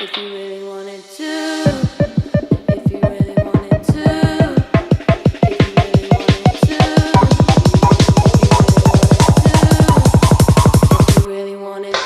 If you really wanted to. If you really wanted to. If you really wanted to. If you really wanted to.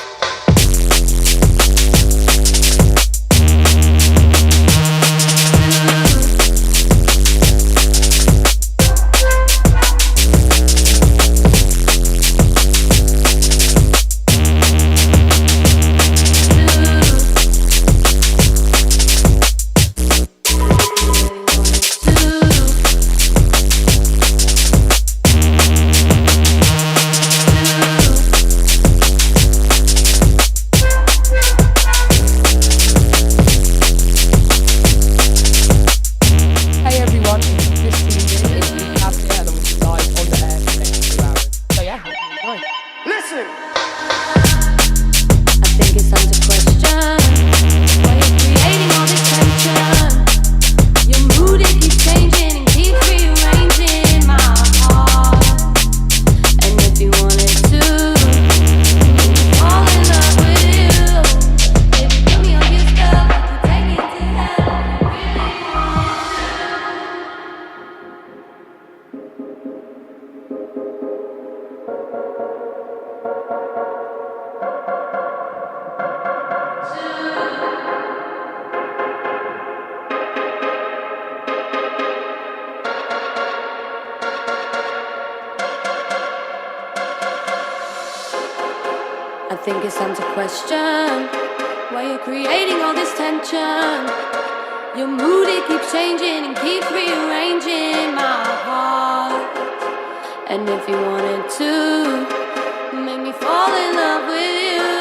I think it's time to question why you're creating all this tension. Your mood, it keeps changing and keeps rearranging my heart. And if you wanted to make me fall in love with you,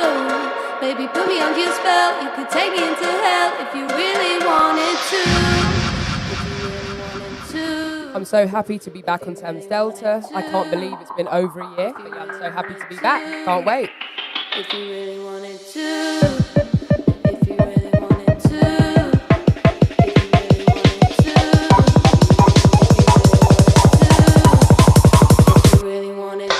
baby, put me under your spell. You could take me into hell if you really wanted to. If you really wanted to. I'm so happy to be back on Thames Delta. I can't believe it's been over a year, but yeah, I'm so happy to be back. Can't wait. If you really wanted to. If you really wanted to. If you really wanted to. If you really wanted to.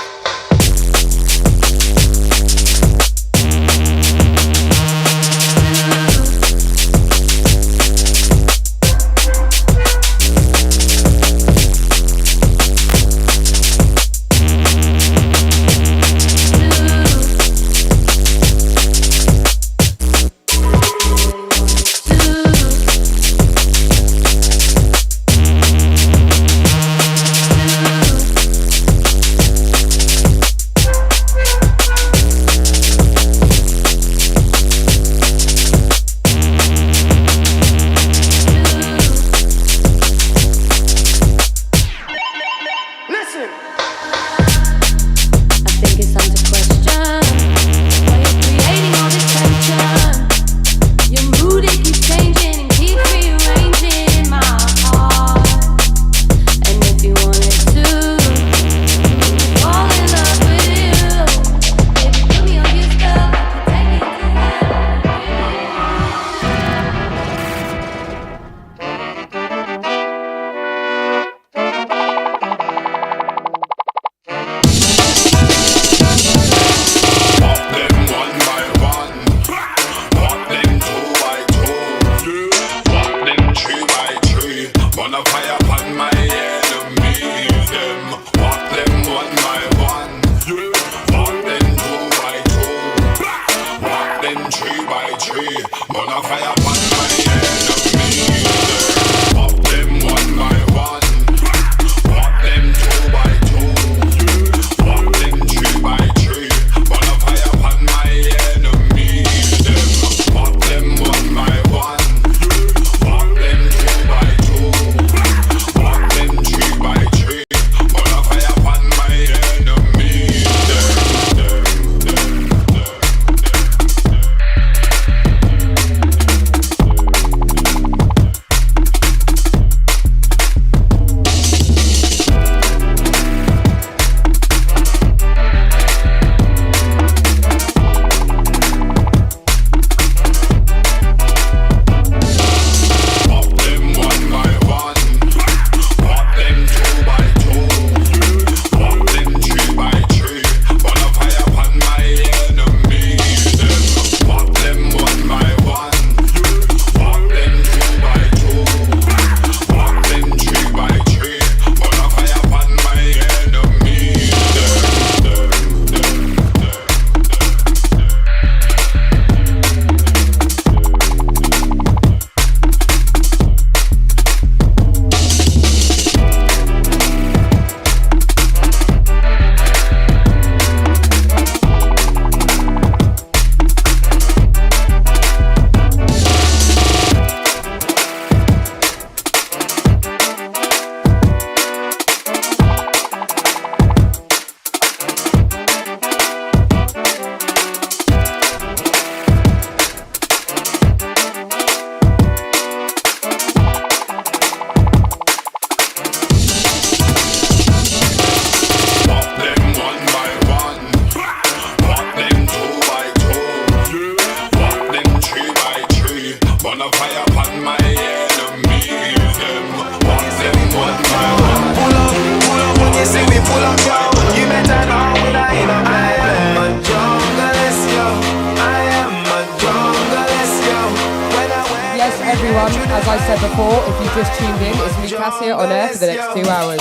everyone. As I said before, if you just tuned in, it's me, CASSIA, on air for the next 2 hours.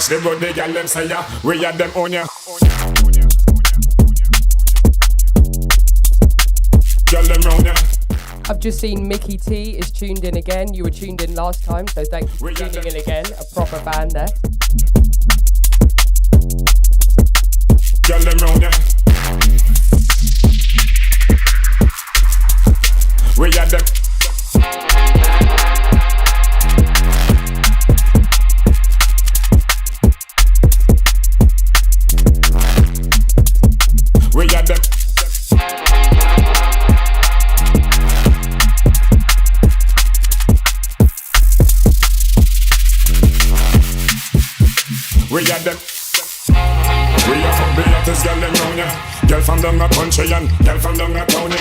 The road they gal them say ya, we had them on ya. Gal them round ya. I've just seen Mickey T is tuned in again. You were tuned in last time, so thank you for tuning in again. A proper fan there. Gal them round ya. We had them. We got them. We got them. We are from the hottest girl them round ya. Girl from down the country and girl from down the town ya.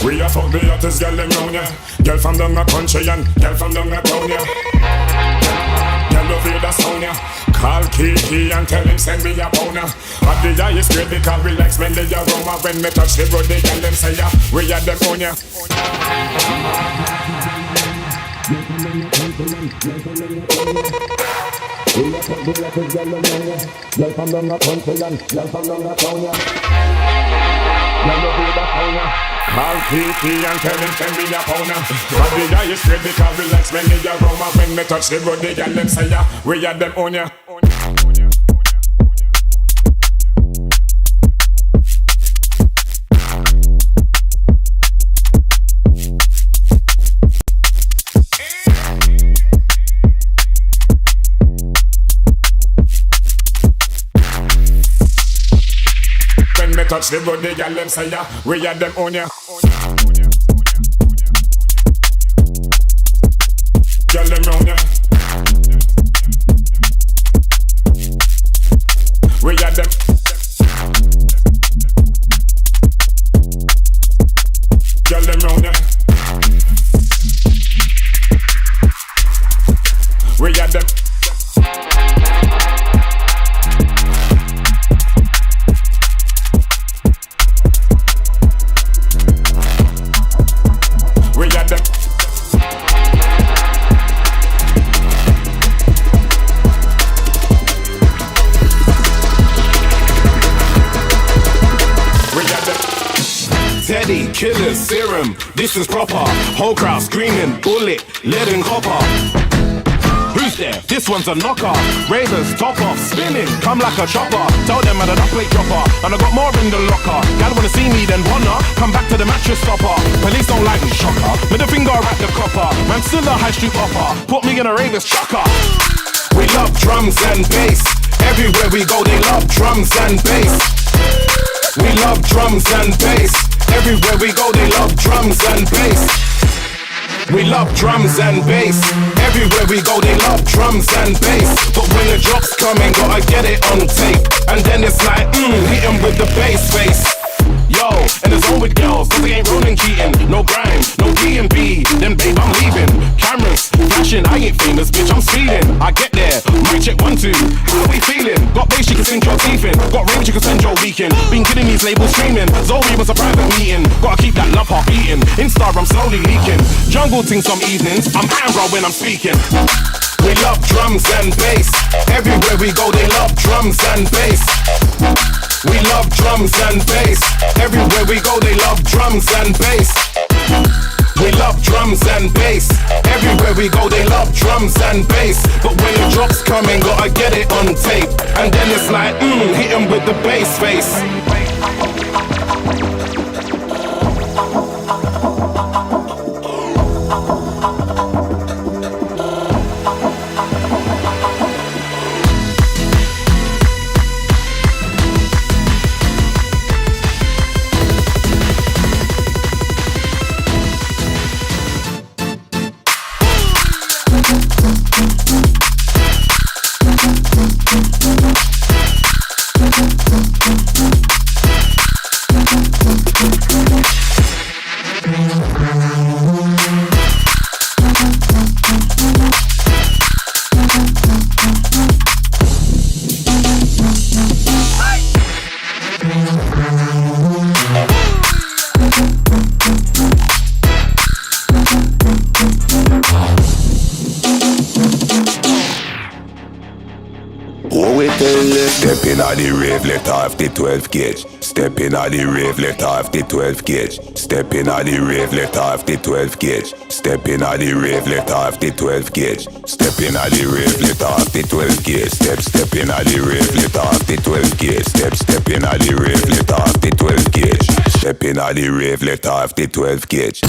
We a fuck the hottest girl them round ya. Girl from down the country and girl from down the town ya. Girl love hear the sound ya. Call Kiki and tell him send me a pound ya. At the highest grade because we like spend the aroma. When me touch the road the girl them say ya. We a them on ya. Girl from down the country and girl from down the town ya. Girl love hear the sound ya. Call Kiki and tell him send me a pound ya. At the highest grade because we like spend the aroma. When me touch the road the girl them say ya. We a them on ya. Touch the road, the girl them say ya. We had them on ya. Girl them round ya. We had them. Girl them round ya. We had them. Teddy, killer, serum, this is proper. Whole crowd screaming, bullet, lead and copper. Who's there? This one's a knocker. Ravers, top off, spinning, come like a chopper. Tell them I'm a plate dropper, and I got more in the locker. Gal wanna see me, then wanna come back to the mattress stopper. Police don't like me, shocker. Middle finger at the copper. Man, still a high street hopper. Put me in a Ravers chucker. We love drums and bass. Everywhere we go, they love drums and bass. We love drums and bass. Everywhere we go, they love drums and bass. We love drums and bass. Everywhere we go, they love drums and bass. But when the drops coming, gotta get it on tape. And then it's like, hit 'em with the bass face. Yo, and it's all with girls, cause they ain't rolling Keaton. No grime, no D&B, then babe, I'm leaving. Cameras, flashing, I ain't famous, bitch, I'm speeding. I get there, mic check 1, 2, how we feeling? Got bass, you can sink your teeth in. Got range, you can send your weekend. Been kidding these labels streaming. Zoe was a private meeting. Gotta keep that love heart beating. Insta, I'm slowly leaking. Jungle ting some evenings, I'm Amber when I'm speaking. We love drums and bass. Everywhere we go, they love drums and bass. We love drums and bass. Everywhere we go, they love drums and bass. We love drums and bass. Everywhere we go, they love drums and bass. But when the drops coming, gotta get it on tape. And then it's like, hit 'em with the bass face. Step in at the rave, let off the 12 gauge. Step in at the rave, let off the 12 gauge. Step in at the rave, let off the 12 gauge. Step in at the rave, let off the 12 gauge. Step in at the rave, let off the 12 gauge. Step in at the rave, let off the 12 gauge. Step in at the rave, let off the 12 gauge. Step in at the rave, let off the 12 gauge.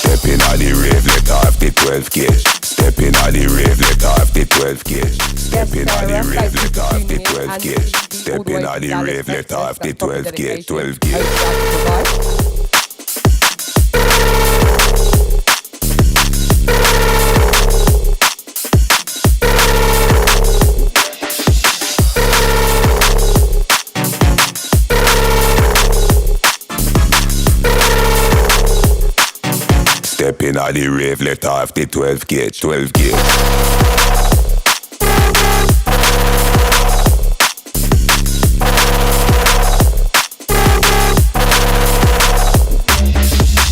Step in at the rave, let off the 12 gauge. Step in at the rave, let off the 12 gauge. Step in at the rave, let off the 12 gauge. Step in at the rave, let off the 12 gauge. 12 gauge. in a the rave, let off the 12 gauge, 12 gauge.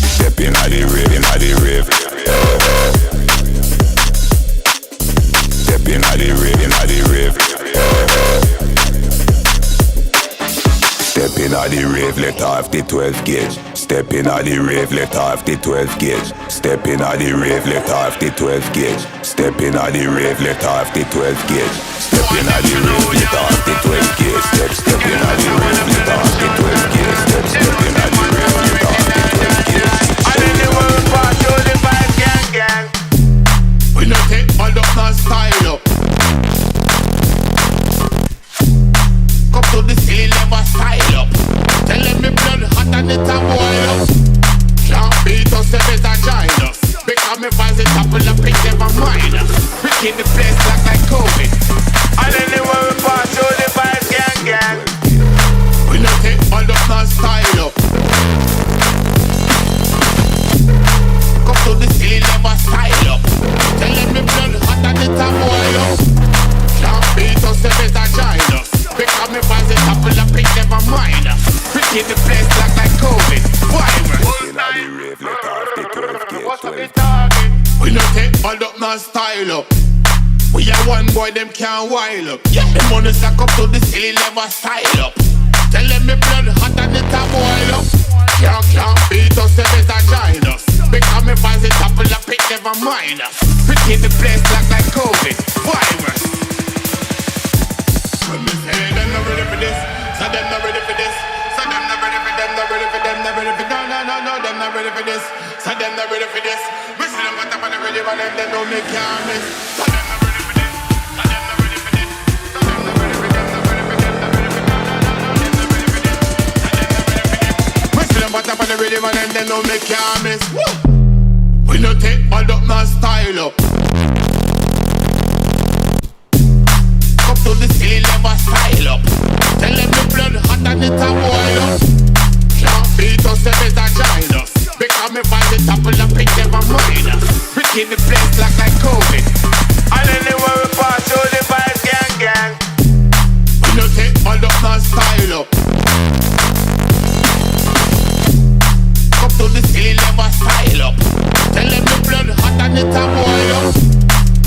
Step in a the rave, in a the rave. Step in a the rave, in a the rave. Step in a the rave, let off the 12 gauge. Step in a the rave, let off the 12 gauge. Step in a the rave, let off the 12 gauge. Step in a the rave, let off the 12 gauge. Step in a the rave, let off the 12 gauge. Step in a the rave, let off the 12 gauge. Step in a the rave, let off the 12 gauge. And anywhere we pass through the vibe gang. We no take all up my style up. Come to the ceiling, never style up. Tell them me blood hot and it a boil up. Can't beat us, them is a giant us. Because me fans it up and the pick never mind us. We keep the place like COVID. And anywhere we pass through the vibe gang. We no take all up my style up. Come to the ceiling, never style up. Tell them me blood hot and it a boil up. Can't beat us, them is a giant us. Because me fans it up and the pick never mind us. We keep the place like COVID. Virus. What's up the target? We no take all up my style up. We are one boy, them can't wild up. Yeah, them wanna stack up to the ceiling, never style up. Tell them me blood hot and it a boil up. Can't beat us, them is a giant us. Because me fans it up and the pick never mind us. We keep the place like COVID. Virus. When me say them not ready for this, so them not ready for this. So them not ready for them, not ready for them, not ready for no, them not ready for this. So them not ready for this. We see them what up and ready for them, they know me can't miss. So them not ready for this. So them not ready for this. So them not ready for them, not ready for them, not ready for no, them not ready for this. So them not ready for this. We see them what up and ready for them, they know me can't miss. Woo! We no take all up my style up. Up to the ceiling, never style up. Tell them the blood hot and it a boil up. Can't beat us, them is a giant us. Because me find it up and the pick never mind us. We keep the place like COVID. And anywhere we pass through the vibe gang. We no take all up my style up. Up to the ceiling, never style up. Tell them the blood hot and it a boil up.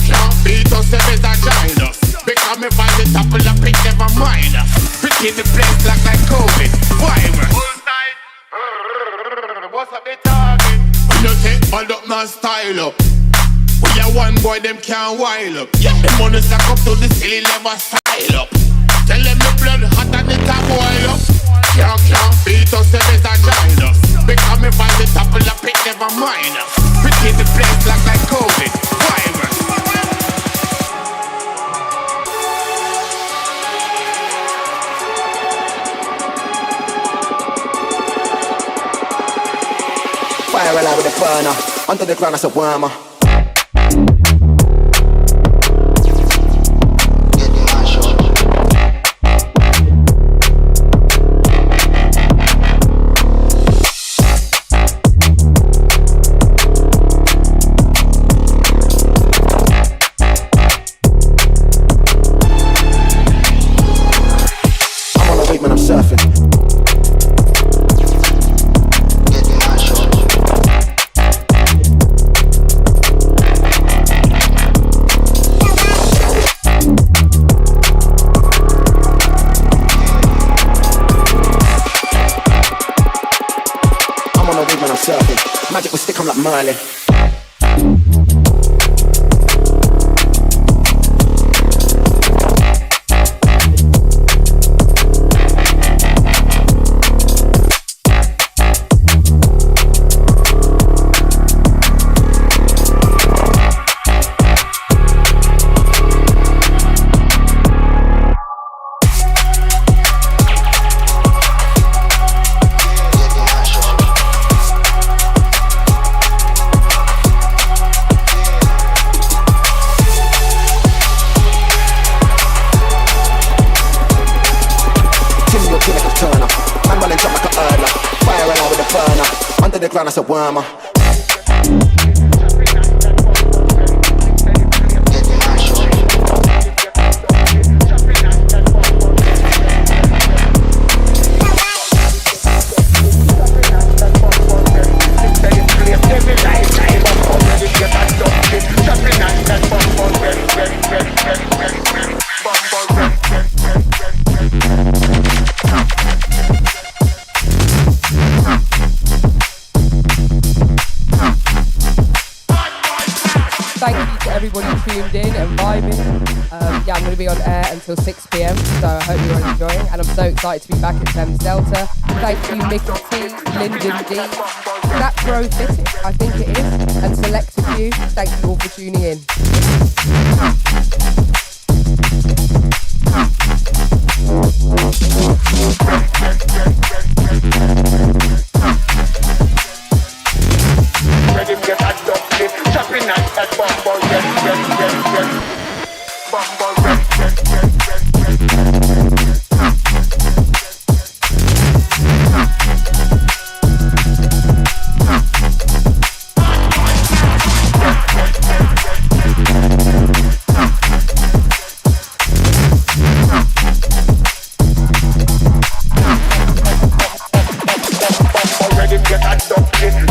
Can't beat us, them is a giant us. Because me find it up and the pick never mind us. We keep the place like COVID. Virus. What's up the target? We no take all up my style up. We are one boy, them can't wild up. Yeah, them wanna stack up to the ceiling, never style up. Tell them the blood hot and it a boil up. Can't beat us, them is a giant us. Because me find it up and the pick never mind us. We keep the place like COVID. Virus. Fire alive with the burner, under the ground as a wormer. I'm on a wave, man, I'm surfing. Magic will stick, I'm like Merlin. Under the ground as a wormer. Yeah, I'm going to be on air until 6 p.m, so I hope you're enjoying. And I'm so excited to be back at Thames Delta. Thank you, Mickey T, Lyndon D, Zapro Fitting, I think it is, and Selected Few. Thank you all for tuning in. Ready to get adopted, chopping at that bumble, yes. Bumble, yes.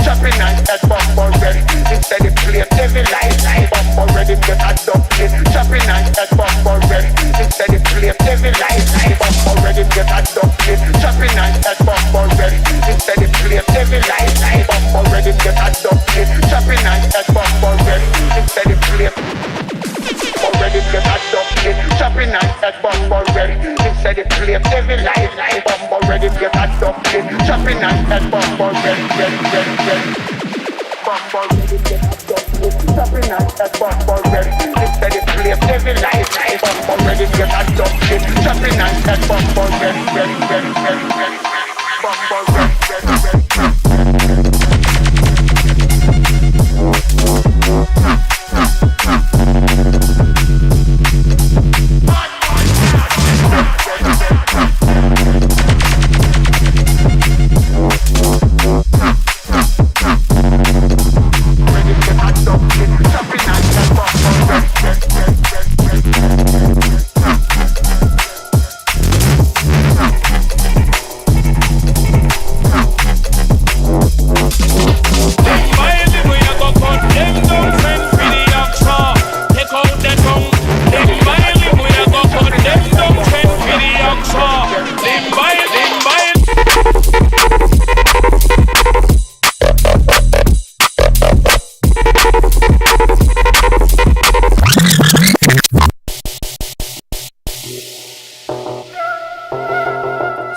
Chopping nice at bumble ready. Instead of play devil life. Bumble ready get adopted. Chopping nice at bumble ready. Instead of play devil life. Bumble ready get adopted. Chopping nice at bumble ready. Instead of play devil life. Bumble ready get adopted. Chopping nice at bumble ready. Instead of play. Already get adopted. Chopping nice at bumble ready. Instead of play devil life. Bumble ready get adopted. Chopping nice at bumble ready. Bumble ready get adopted. Chopping nice at bumble ready. Instead of play devil life. Bumble ready get adopted. Chopping nice at bumble ready. Bumble ready.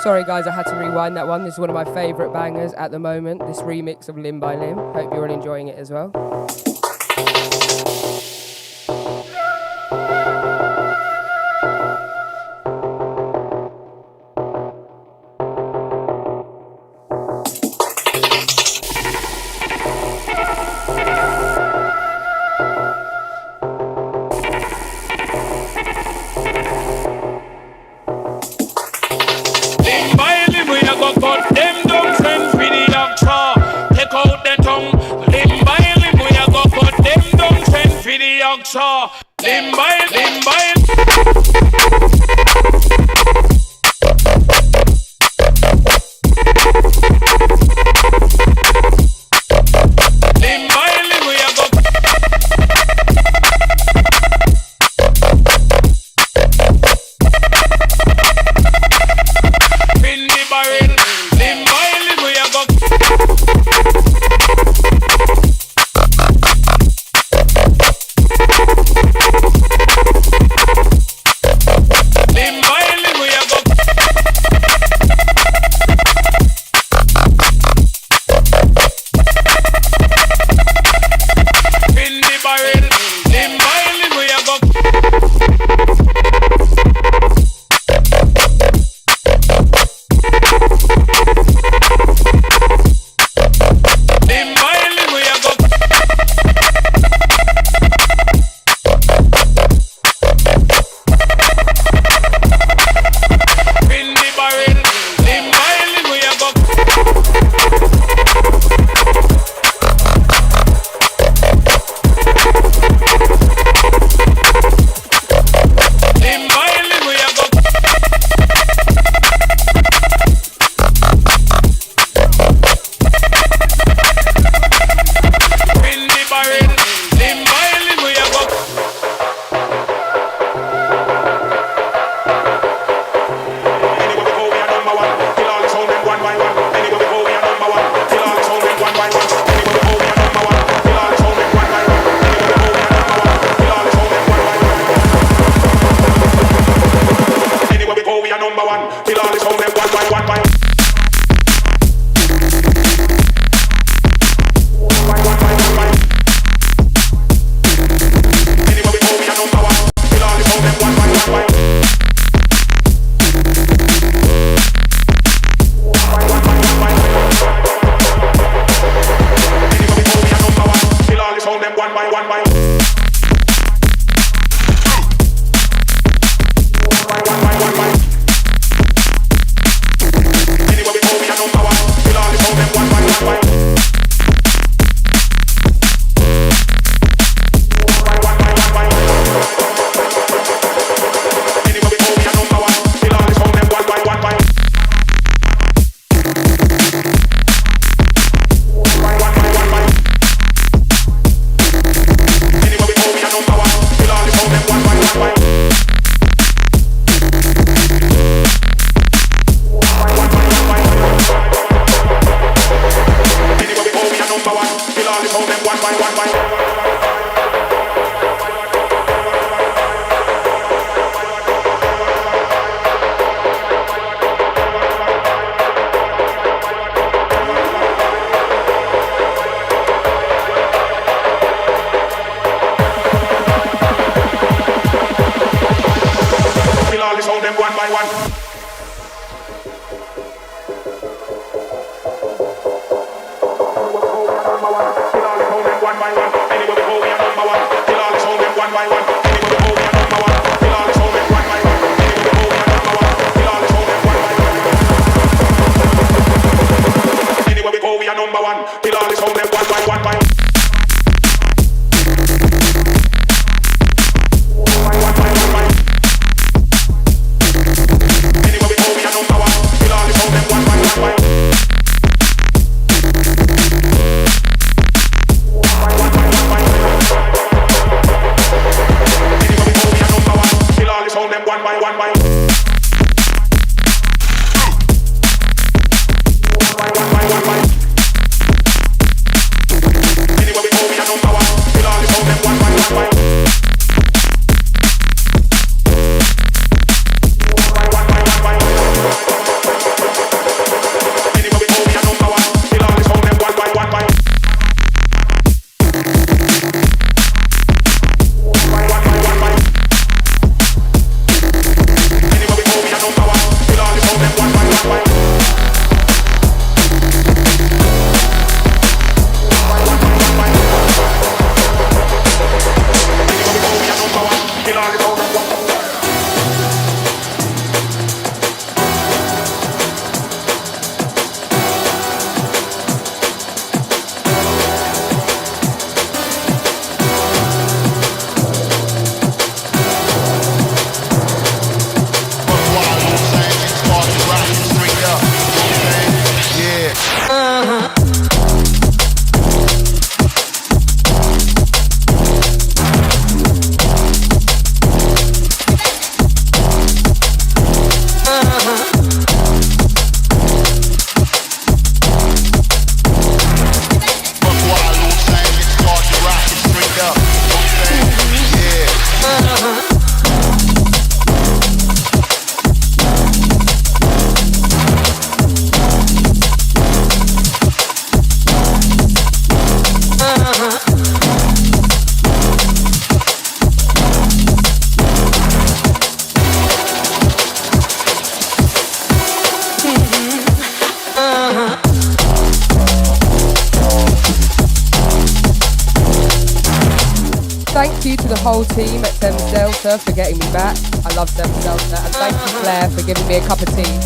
Sorry guys, I had to rewind that one. This is one of my favourite bangers at the moment, this remix of Limb by Limb. Hope you're all enjoying it as well. Them dumb friends with the doctor. Take out the tongue. Limb by limb we a go number one. Kill all the sound them one by one by. Anywhere we go, we are number one. Kill all the sound them one by one by. One by one by. Anywhere we go, we are number one. Kill all the sound them one by one by. Anywhere we go, we are number one. Kill all the sound them one by one by. Thank you to the whole team at Thames Delta for getting me back. I love Thames Delta. And thank you, Claire, for giving me a cup of tea.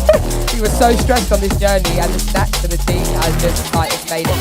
We were so stressed on this journey, and the snacks and the tea has just like it's made it.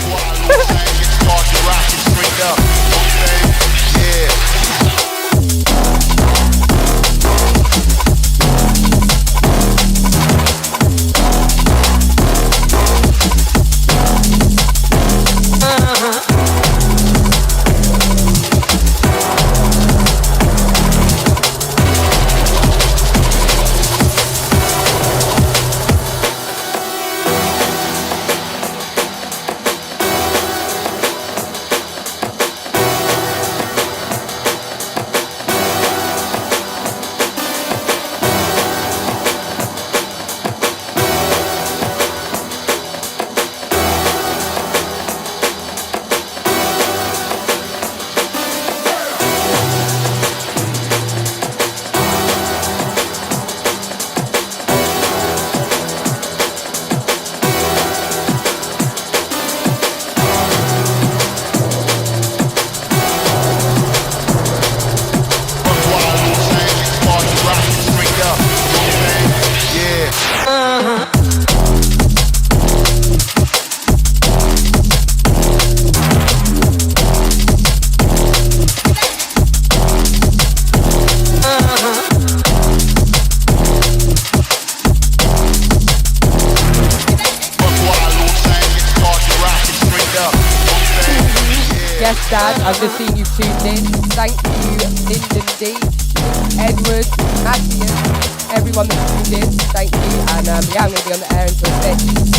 Dad, I've just seen you've tuned in. Thank you, Lyndon D, Edward, Matthias, everyone that tuned in. Thank you. And yeah, I'm going to be on the air until 6.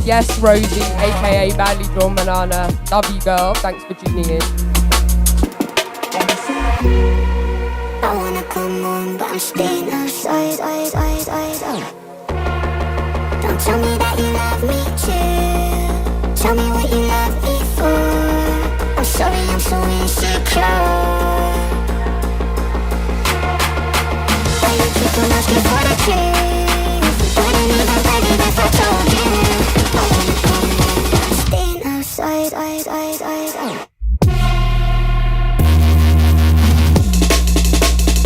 Yes, Rosie, aka Badly Drawn Banana. Love you, girl. Thanks for tuning in. I wanna come on, but I'm staying outside. Don't tell me that you love me too. Tell me what you love me for. I'm sorry, I'm so insecure. Why you keep on asking for the truth? Wouldn't even believe if I told you. I wanna come on, but I'm staying outside.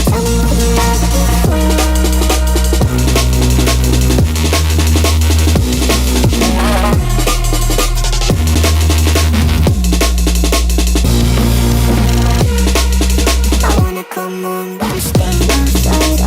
Tell me what you love me for. I wanna come on, but I'm staying outside.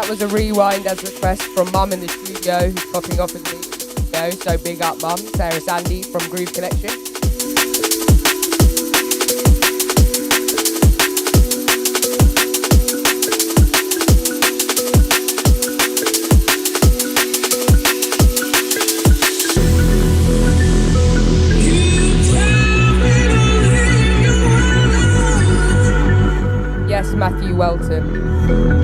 That was a rewind as request from Mum in the studio, who's popping off with me in the studio. So big up, Mum. Sarah Sandy from Groove Connection. Yes, Matthew Welton.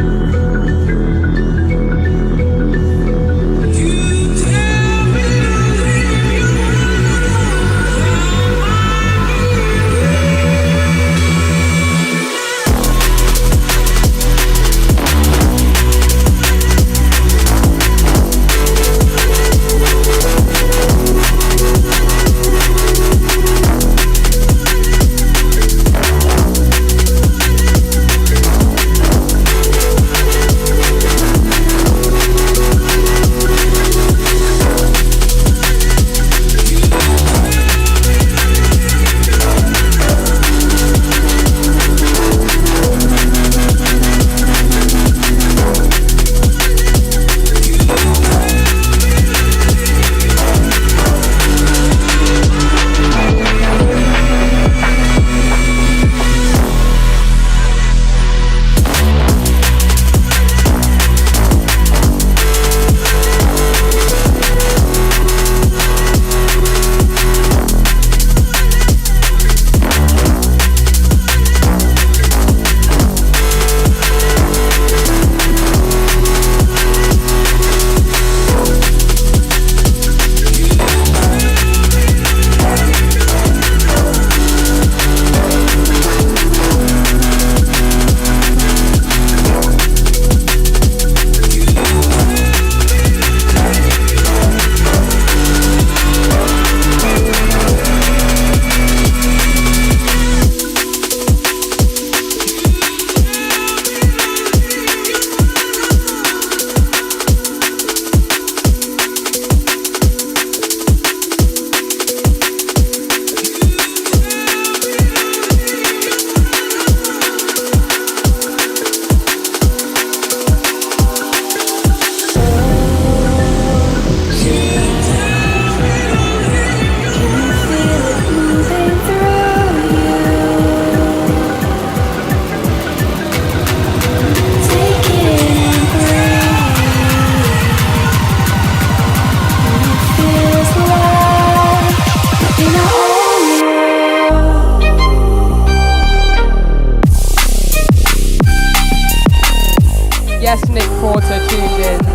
Yes, Nick Porter tuned in.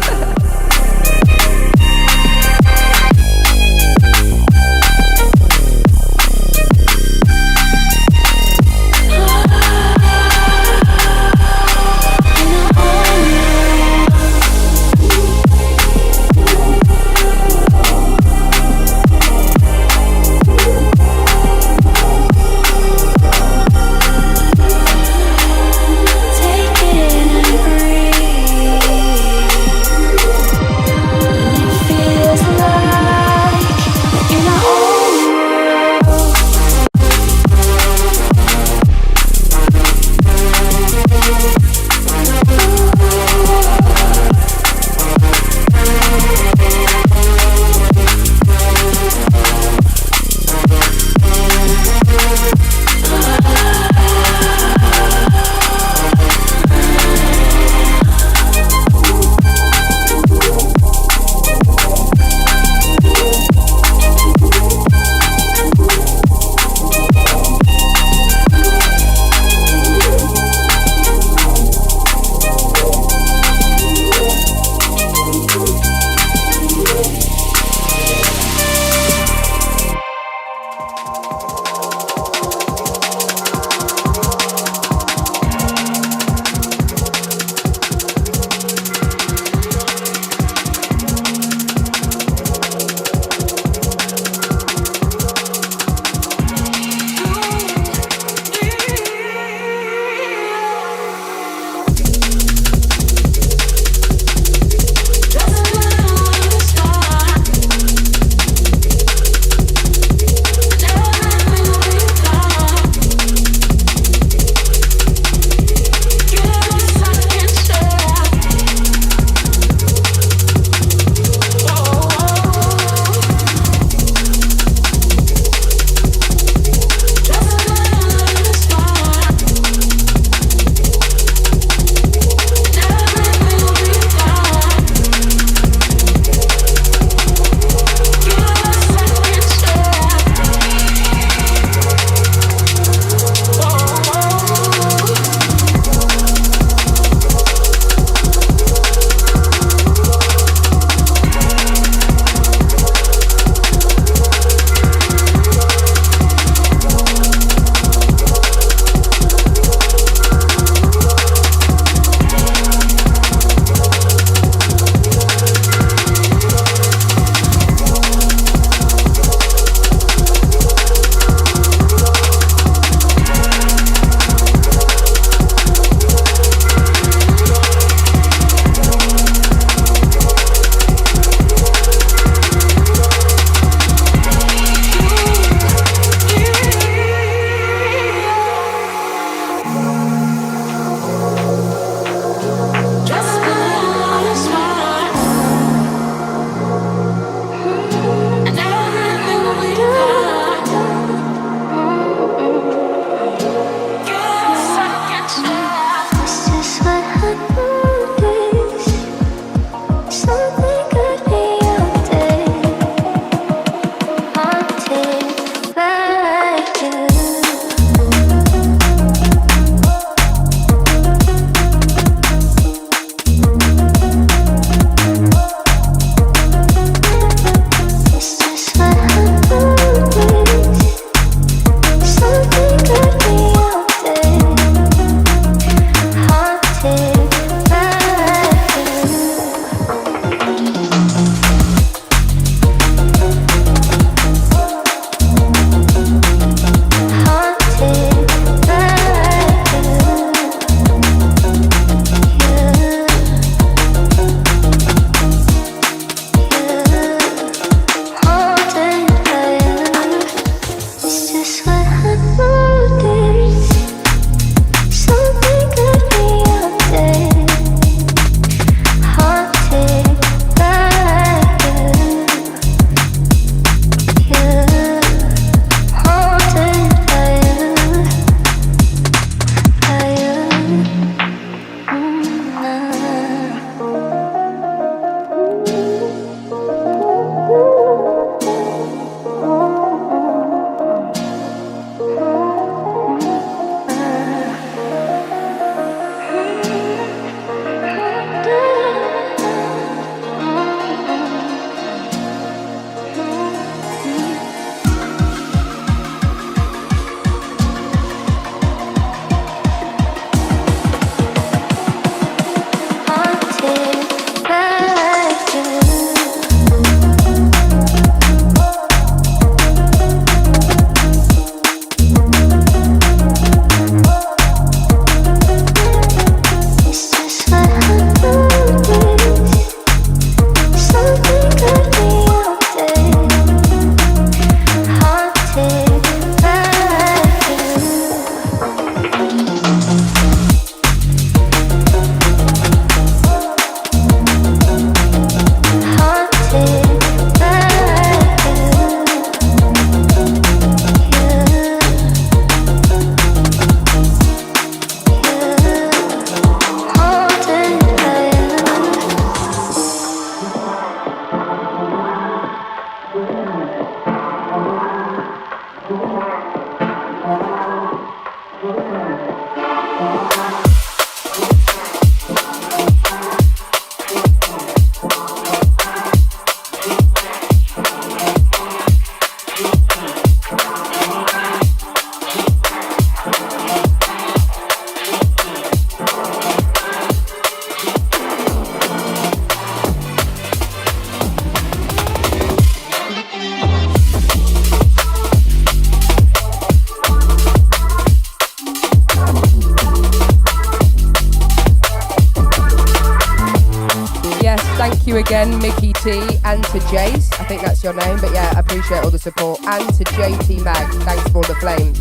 again, Mickey T, and to Jace. I think that's your name, but yeah, I appreciate all the support. And to JT Mag, thanks for all the flames.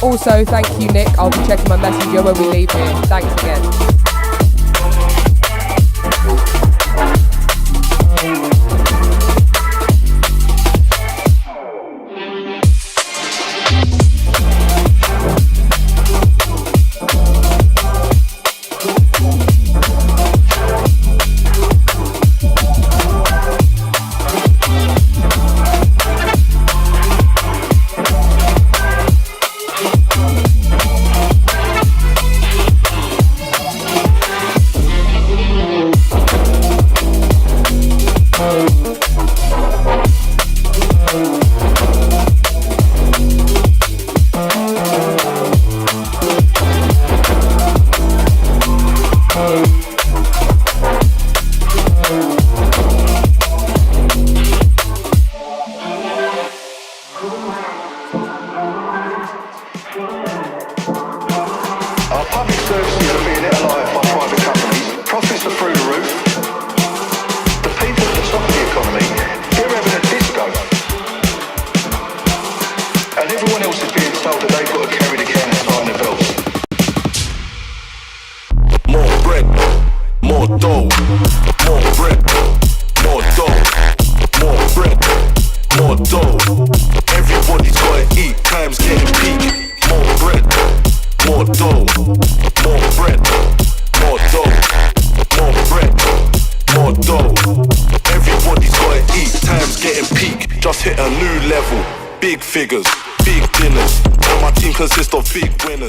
Also, thank you, Nick. I'll be checking my messenger when we leave here. Thanks again.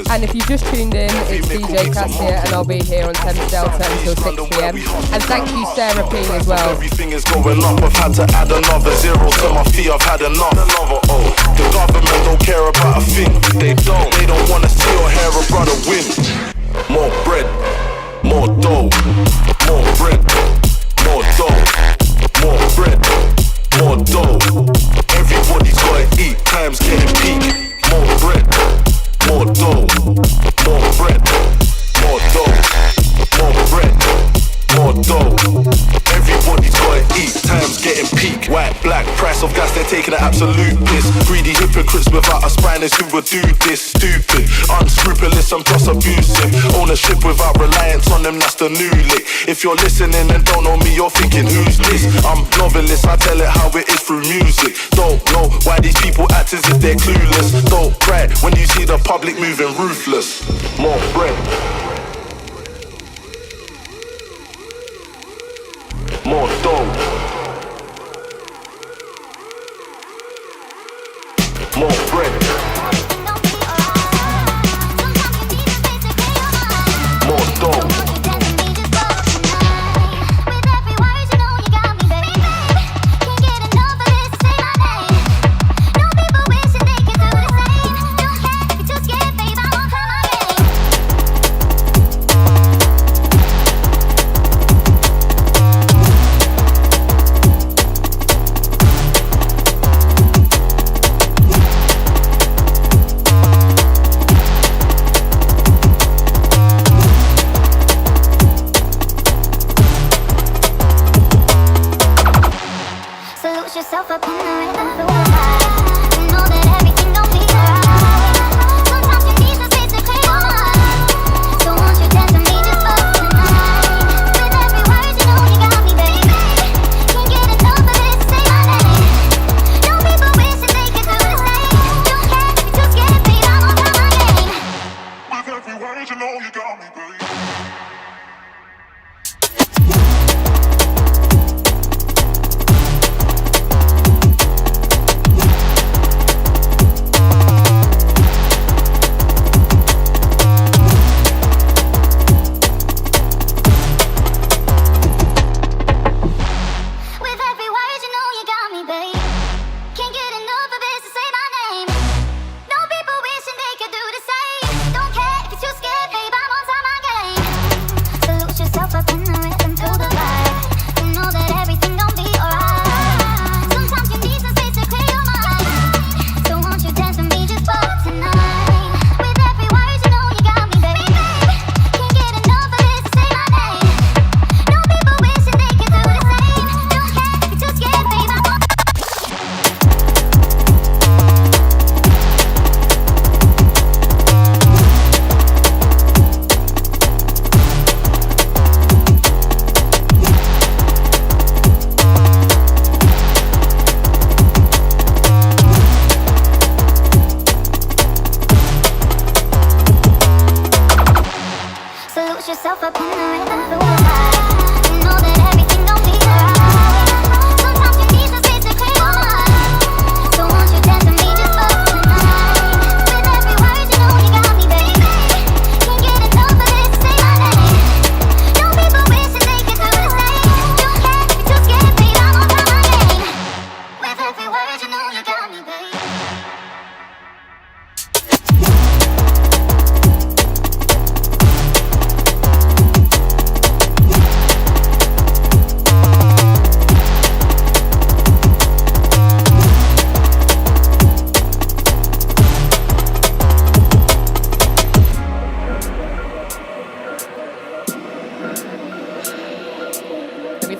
And if you just tuned in, it's DJ CASSIA, and I'll be here on Thames Delta until 6 p.m. And thank you, Sarah P, as well. Everything is going up, I've had to add another zero to my fee, I've had enough. The government don't care about a thing. They don't want to see or hear a brother win. More bread, more dough. More bread, more dough. More bread, more dough. Everybody's gotta eat, time's getting peak. More bread, more dough, more bread, more dough, more bread, more dough. Everybody's gotta eat, time's getting peak. White, black, price of gas, they're taking an absolute piss. Greedy hypocrites without a spine is who would do this. Stupid, unscrupulous, I'm just abusive. Ownership without reliance on them, that's the new lick. If you're listening and don't know me, you're thinking, who's this? I'm novelist, I tell it how it is through music. Don't know why these people act as if they're clueless. Don't cry when you see the public moving ruthless. More bread, more dough, more bread, more dough. Yourself up in the rhythm of the world. You know that everything don't be right. Sometimes you need the space to clear your mind. So won't you dance with me just for tonight? With every word you know you got me, baby. Can't get enough of this, say my name. Don't people wishing they could do the same. Don't care if you're too scared, babe, I'm on top of my game. With every word you know you got me, baby.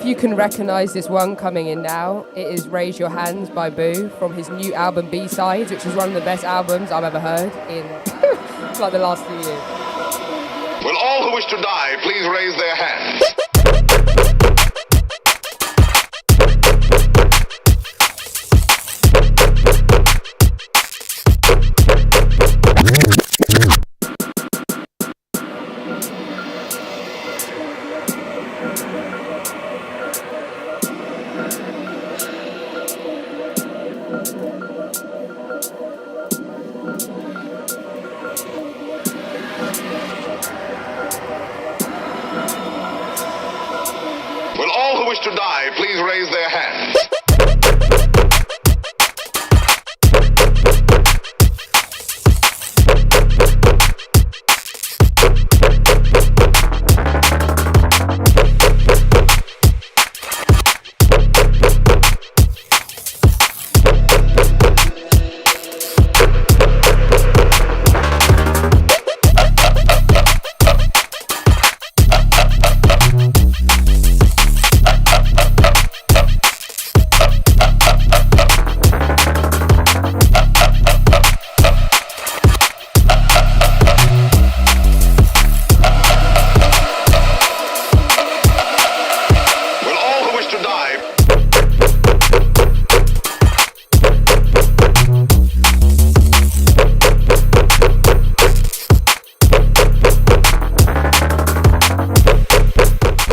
you can recognise this one coming in now, it is Raise Your Hands by Boo from his new album B-Sides, which is one of the best albums I've ever heard in like the last few years. Will all who wish to die please raise their hands? Will all who wish to die please raise their hands?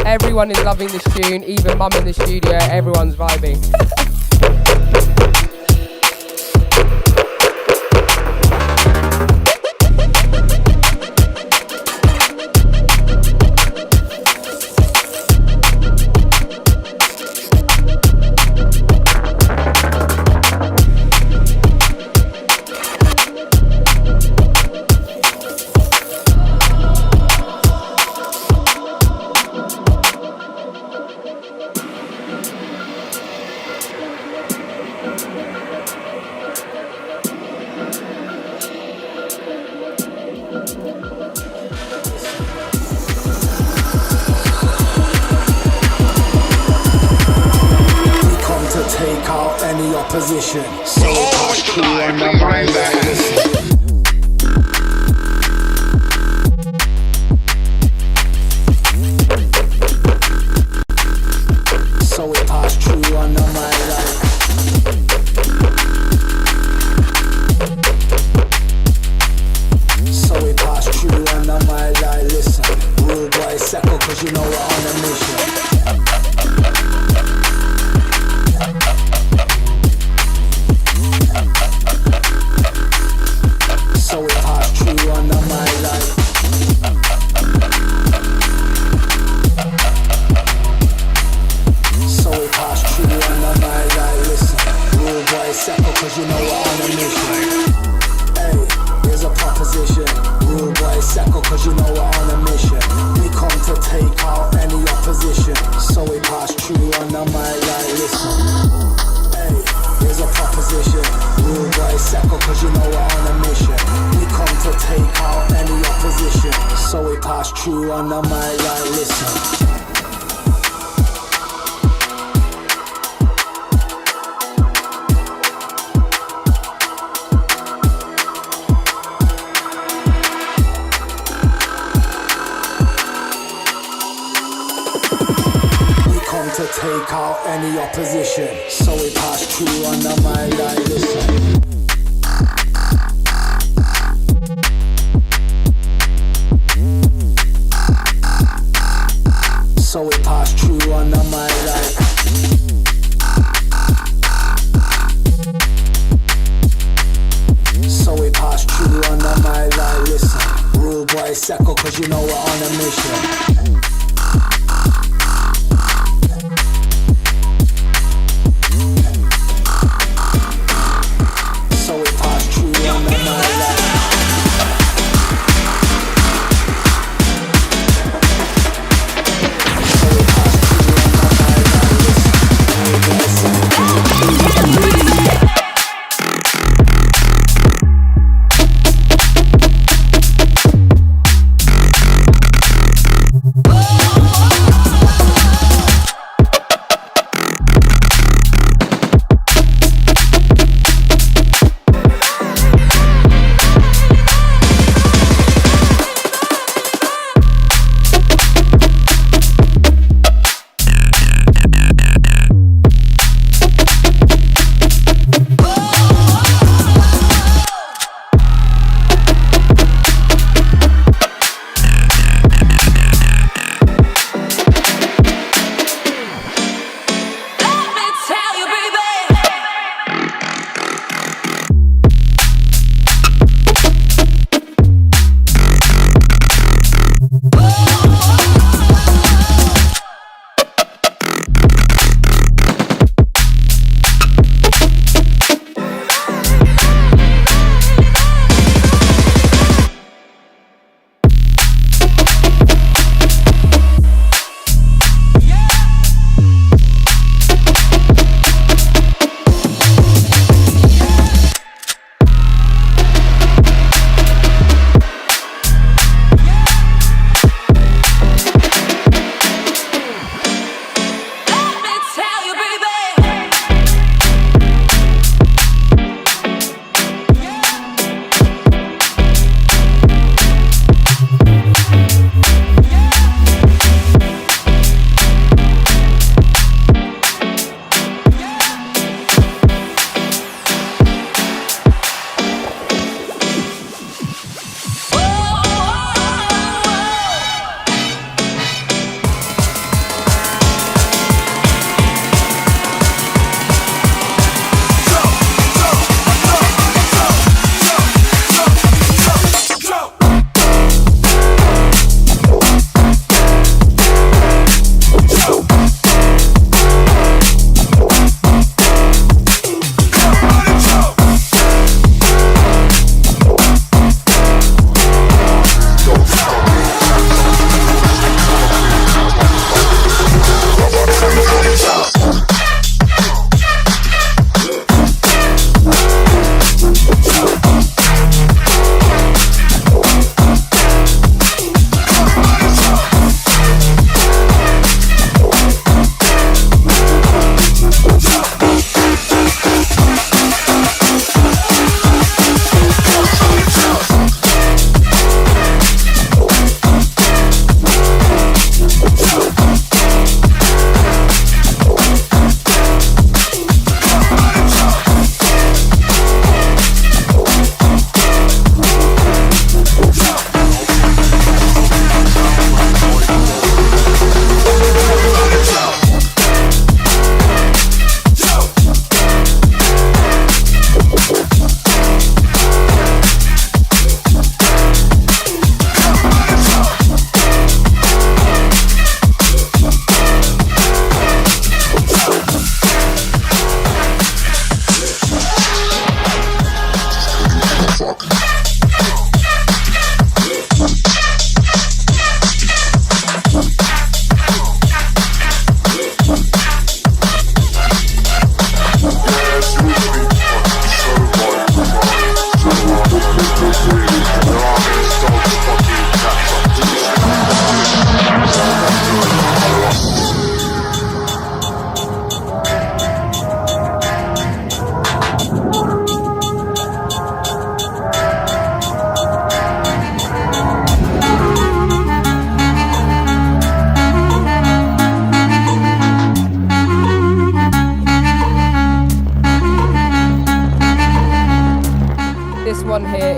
Everyone is loving this tune, even mum in the studio, everyone's vibing. Opposition. So pass through on the mind and listen. So we pass through on the mind like. So we pass through on the mind like. Listen, rude boy second, cause you know we're on a mission. Cause you know we're on a mission. Hey, here's a proposition. Rule boy second, cause you know we're on a mission. We come to take out any opposition. So we pass through on the mic like listen. Hey, here's a proposition. Rule boy second, cause you know we're on a mission. We come to take out any opposition. So we pass through on the mic like listen. To take out any opposition, so we pass through on the mic like listen. So we pass through on the mic like. So we pass through on the mic like listen. Rule boy second, cause you know we're on a mission.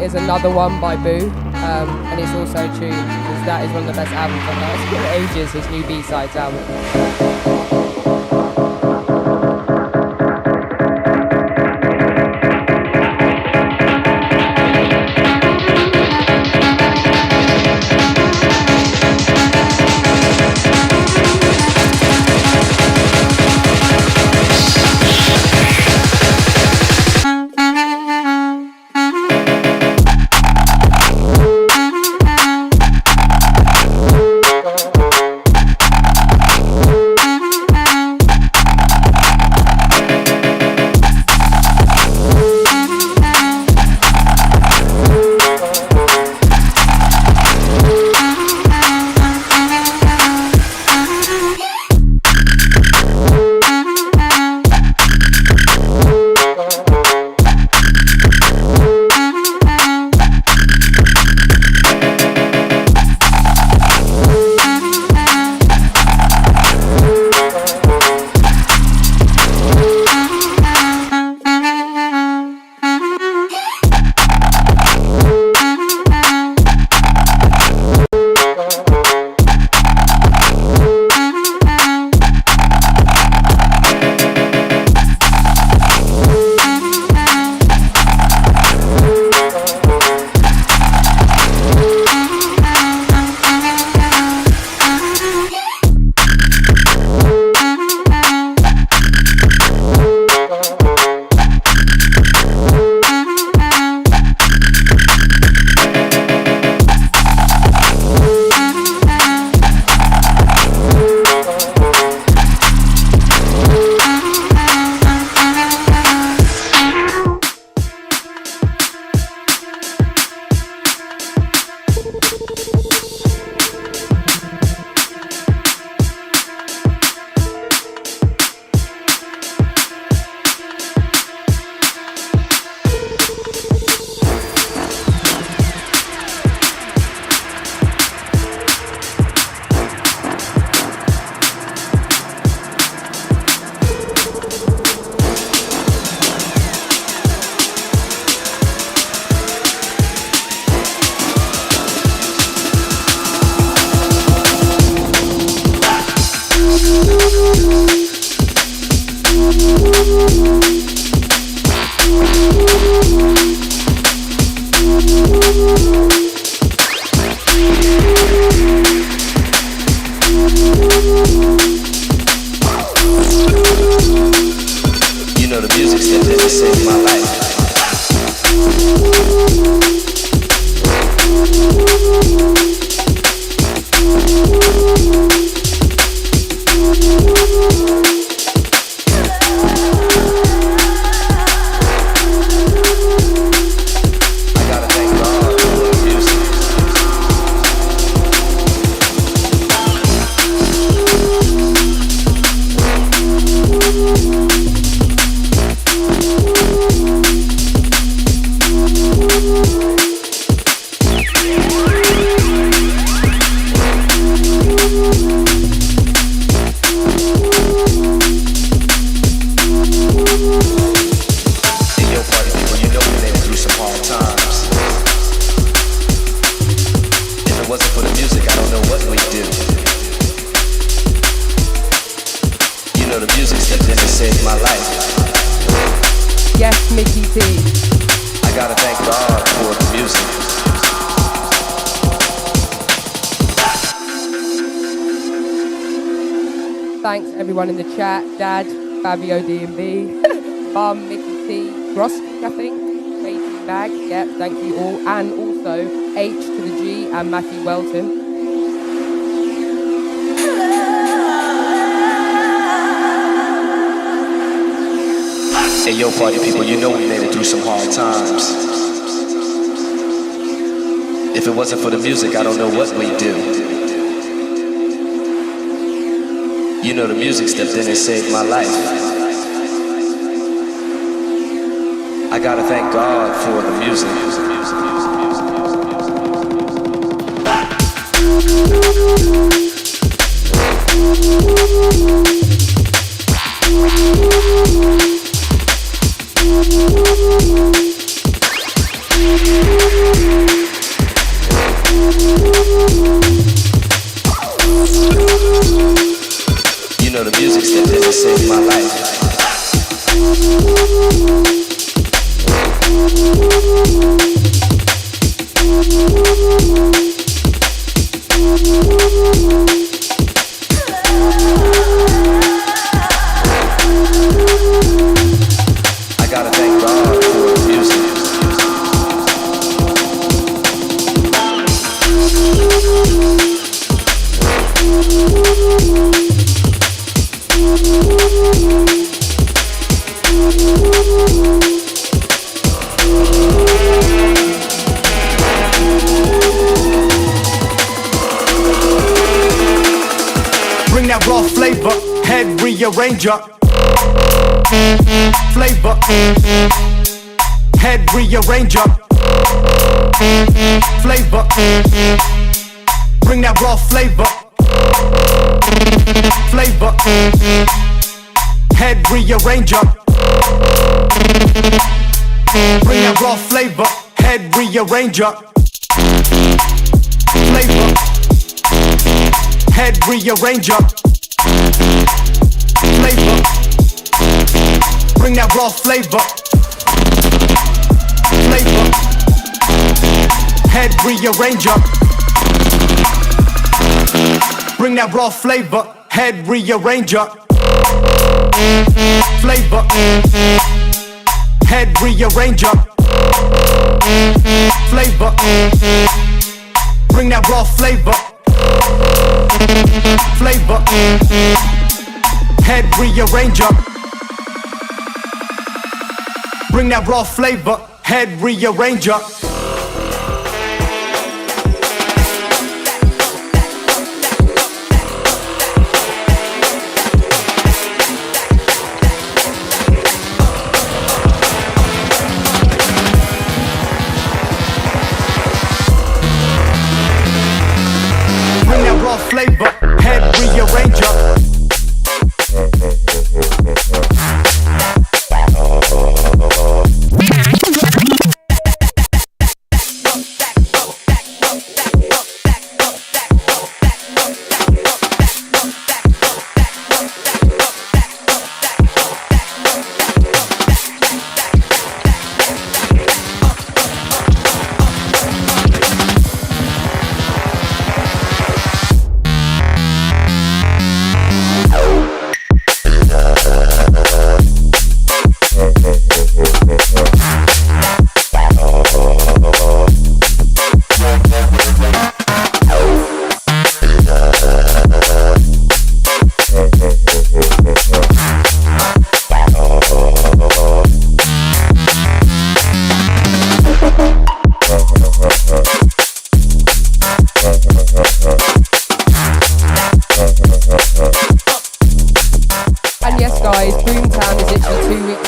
is Another One by Boo, and it's also true because that is one of the best albums I've heard in ages, his new B-Sides album. Thanks everyone in the chat, Dad, Fabio DMV, Bum, Mickey T, Grosky, I think, JT Bag, yep, thank you all, and also H to the G and Matthew Welton. Hey yo, party people, you know we made it through some hard times. If it wasn't for the music, I don't know what we'd do. You know the music stepped in and saved my life. I gotta thank God for the music. You know the music that didn't save my life. I gotta thank God for the music. Bring that raw flavor, head rearranger. Flavor, head rearranger. Flavor, bring that raw flavor. Flavor, head rearranger. Bring that raw flavor, head rearranger. Flavor, head rearranger. Flavor, bring that raw flavor. Flavor, head rearranger. Bring that raw flavor, head rearranger. Flavor, head rearranger. Flavor, bring that raw flavor. Flavor, head rearranger. Bring that raw flavor, head rearranger. Bring that raw flavor, head rearranger.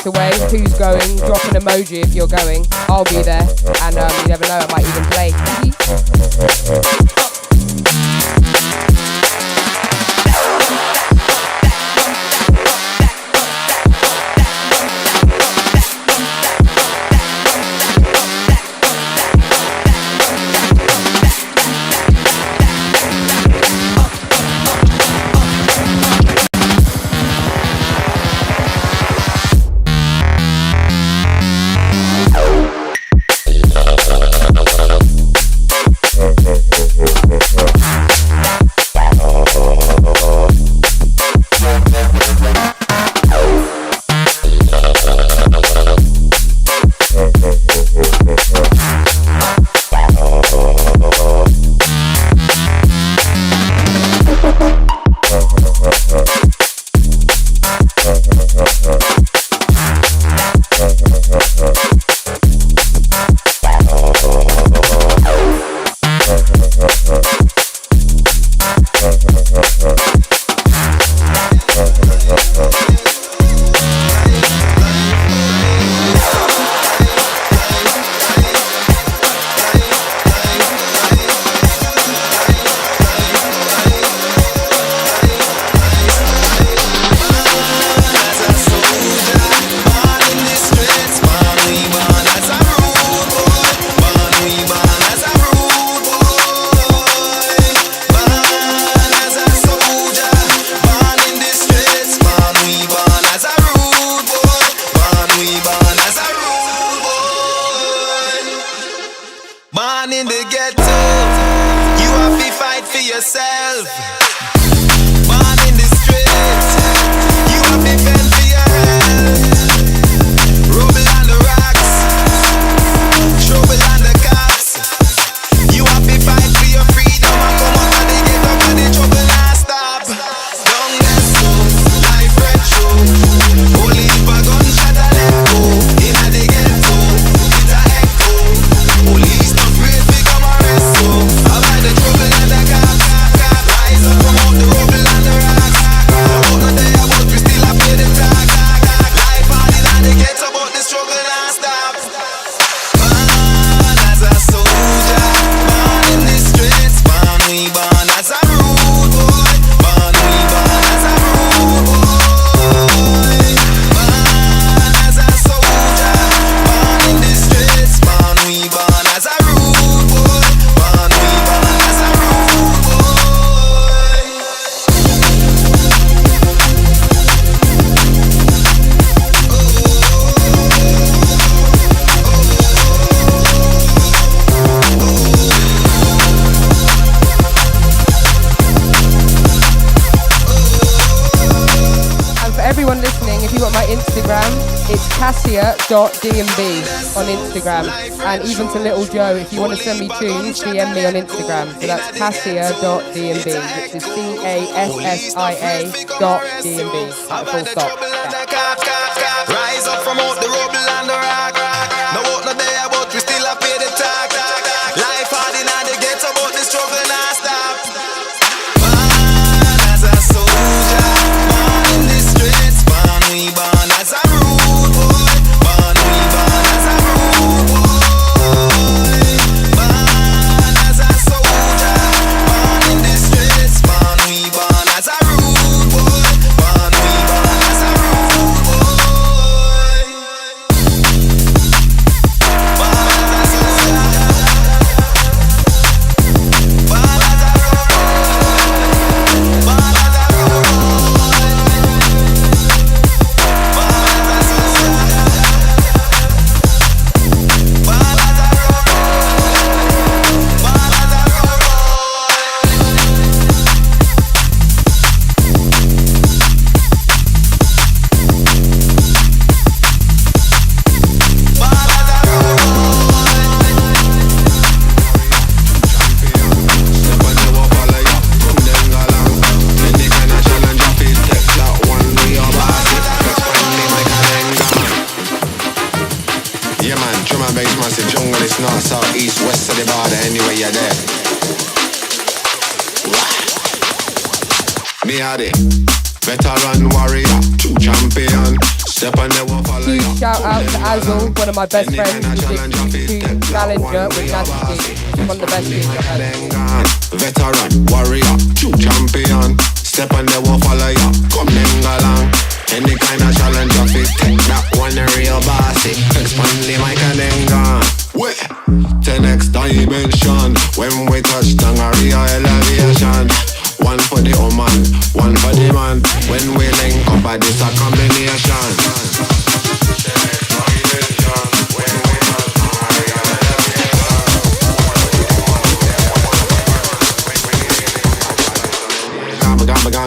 Away. Who's going? Drop an emoji if you're going. I'll be there, and you never know, I might even play. yourself. Man in the streets, you have to fend for your health. Rubble on the rocks, trouble on the cops. You have to fight for your freedom and come out of the ghetto, and the trouble not stop. Don't get so, life retro. Only if a gunshot a let go. Inna the ghetto, it's a echo. Police not afraid to come arrest so. Avoid the trouble and the cop. Rise up from out the rubble and the rocks. No one not there, but we still a pay the tax. Life hard inna the ghetto, but the struggle not stop. Born as a soldier, born in the streets, born we born as a rude boy, born we born as a rude boy. Born as a soldier, born in the streets, born we born as a rude boy, born we born as a rude boy. And for everyone listening, if you want my Instagram, it's CASSIA.dmb on Instagram. And even to Little Joe, if you want to send me tunes, DM me on Instagram. So that's CASSIA.dmb, which is CASSIA.dmb. Full stop. Yeah. Rise up from out the rubble and the rock. No walk no there, but we still a pay the tax. Life hard inna the ghetto, but the struggle not stop. Born as a soldier, born in the streets, born we born as a rude boy, born we born as a rude boy. Born as a soldier, born in the streets, born we born as a rude boy, born we born as a rude boy. Yeah man, drum and bass massive jungle, it's north, south, east, west of the border, anyway you're there. Me are the veteran warrior, true champion. Step on the wall, follow Huge shout out to Azul, one of my best friends, who's a huge challenger with Nasty. One of the best things I've had. Veteran warrior, true champion. Step on the wall, follow ya, come then along. Any kind of challenge of it, take that one a real bossy. Expand the mic and then gone. Wait, the next dimension. When we touch down a real elevation. One for the woman, one for the man. When we link up, this a combination. The next dimension. When we touch down a real elevation.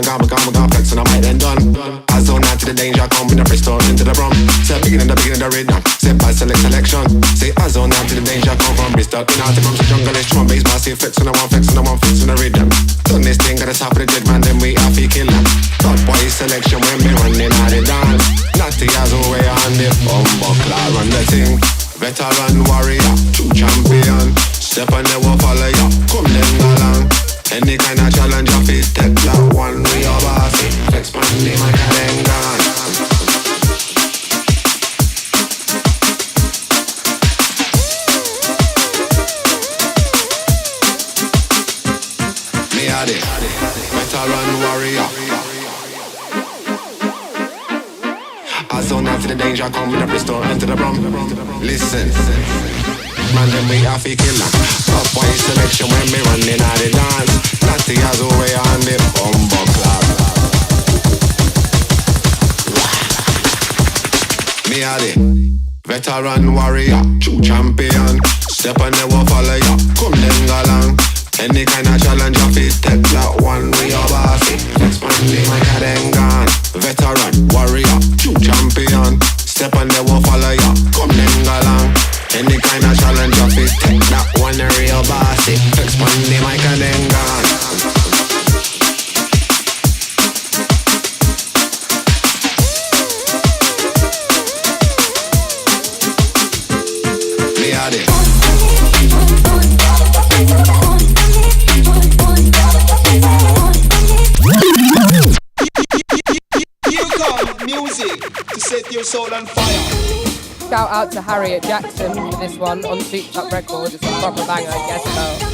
Gamba, flexing, I'm right and done. I zone out to the danger, come with the pistol into the brum. Say beginning the rhythm, say by selection. Say I zone out to the danger, come from Bristol. In out from the jungle, it's drum bass, massive flexing, I want flexing the rhythm. Done this thing at the top of the dead man, then we have to kill them. Top boy selection when we running out the dance. Not the as way on the buckler, run the thing. Veteran warrior, true champion. Step on the wall, follow ya, come then along. Any kind of challenge of it, take that one we are bossy. Expand the mic and then gone. Me are the veteran warrior. I zone out to the danger, come with the pistol into the brum. Listen. Man, then we have to kill them. Top boy selection when we running out the dance. Not the other way on the buckler. Me are the veteran warrior, true champion. Step on the wall, follow ya, come then along. Any kind of challenge of it, take that one with your bossy. Expand the mic and then gone. Veteran, warrior, champion. Step on the wall, follow ya. Come then go along. Any kind of challenge of it, take that one real bossy. Expand the mic and then gone. Me are the music to set your soul on fire. Shout out to Harriet Jackson for this one on Souped Up Records. It's a proper banger, I guess so.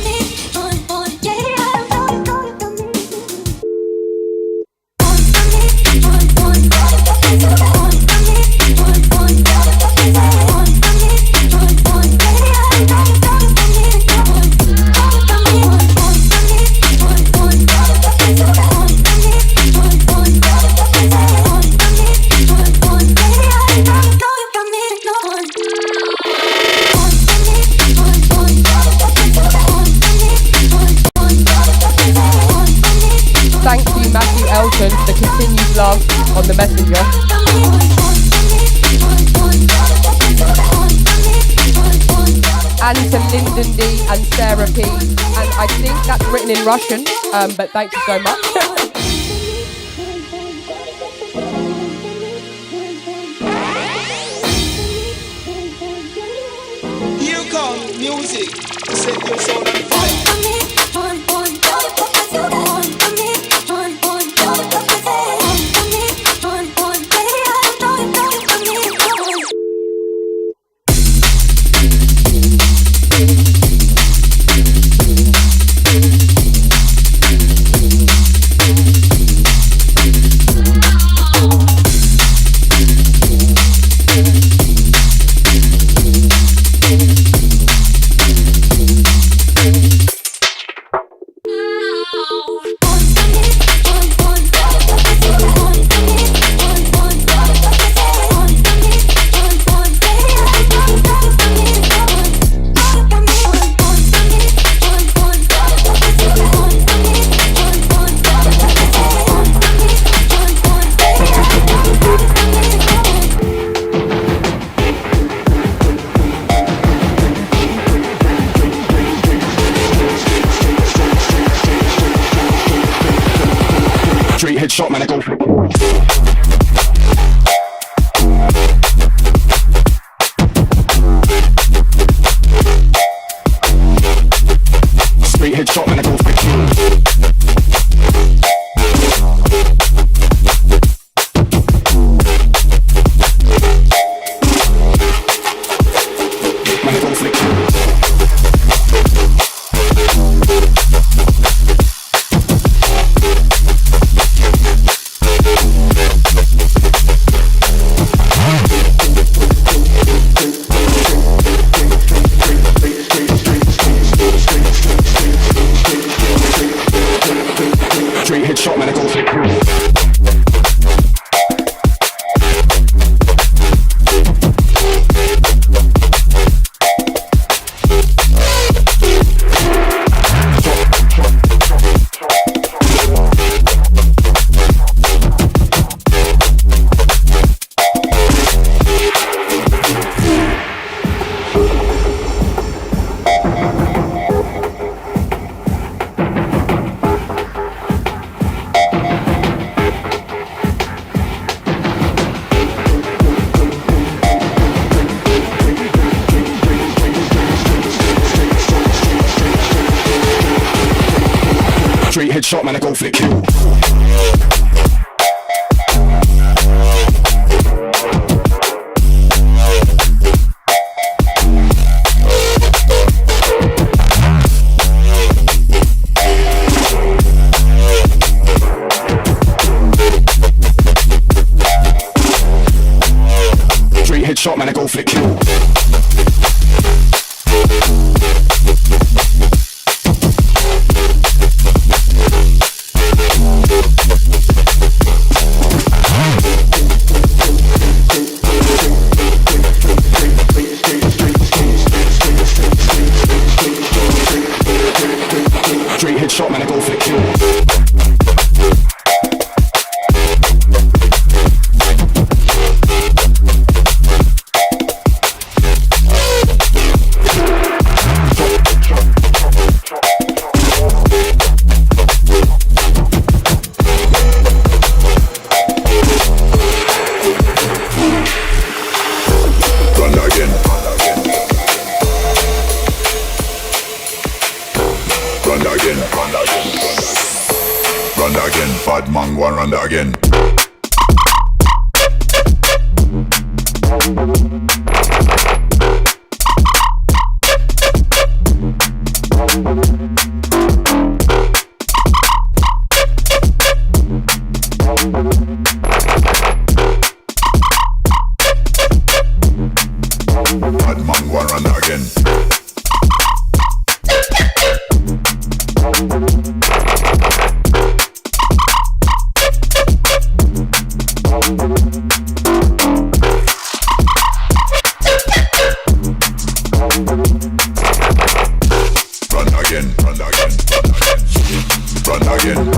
Thank you, Matthew Elton, for the continued love on the messenger. And to Lyndon D and Sarah P. And I think that's written in Russian, but thank you so much. Here comes music to set your soul on fire. Headshot, man, I go for it. Straight headshot, man, I go for it. Man, I go for it. Headshot, man, I go for it. Headshot, man, I go for the kill. Straight headshot, man, I go for the kill. go and run that again. Bad man go and run that again.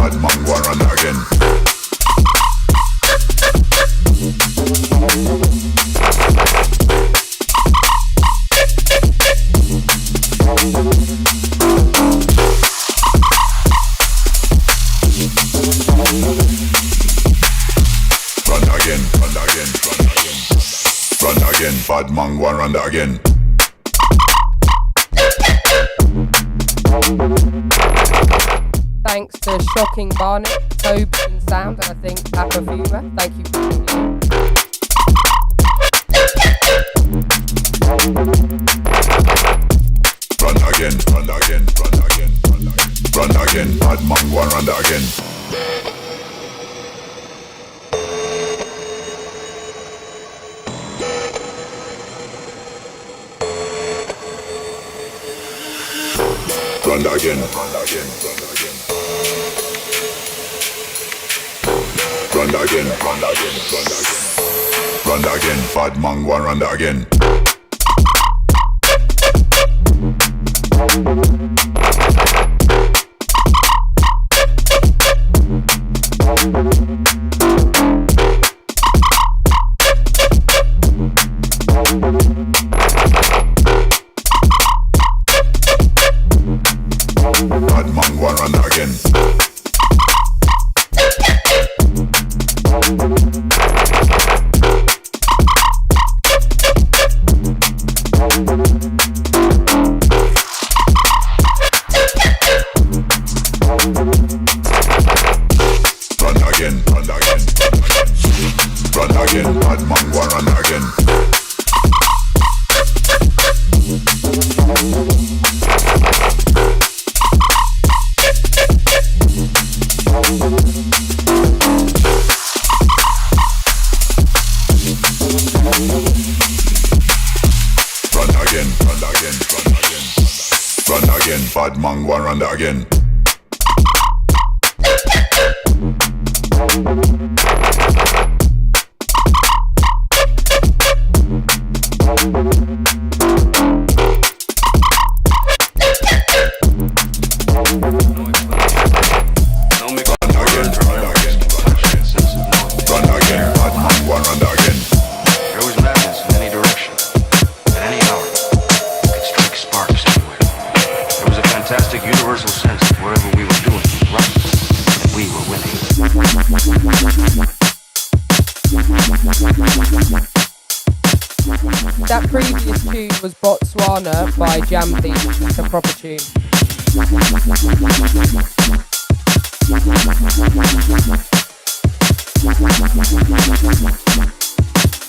Bad man go and run that again. Bad man go and run that again. Thanks to Shocking Barnet, Tobes and Sound, and I think Aquafuma. Thank you for tuning in. Run again, run again, run again, run again. Run again, bad man go and run that again. Run again, run again, run again. Run again, run again, run again. Run again, bad man go and run that again. Bad man go and run that again. Run again, run again, run again. Bad man go and run that again. Bad man go and run that again. That previous tune was Botswana by Jam Thieves. It's a proper tune. We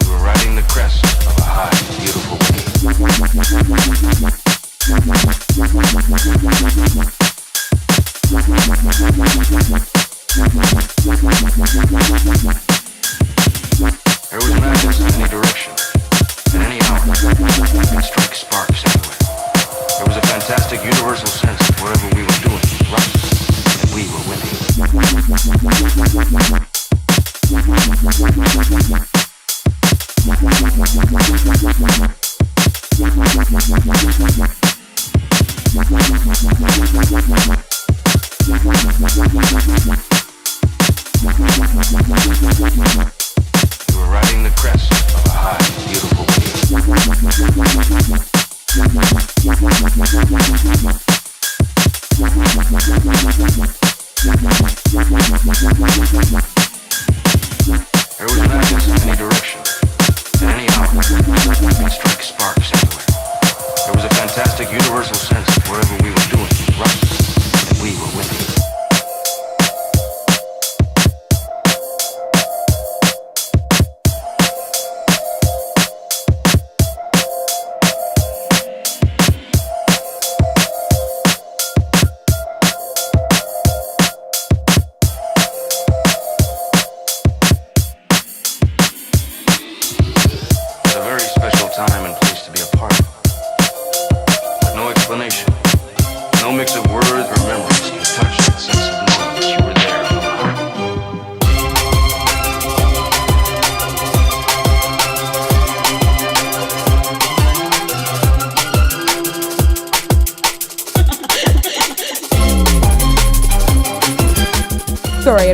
were riding the crest of a high, beautiful wave. There was madness in any direction. In any hour, we could strike sparks everywhere. There was a fantastic universal sense that whatever we were doing was right, and we were winning. We were riding the crest of a high, beautiful wave. There was madness in any direction. In any hour, we could strike sparks everywhere. There was a fantastic universal sense that whatever we were doing was right, and we were winning.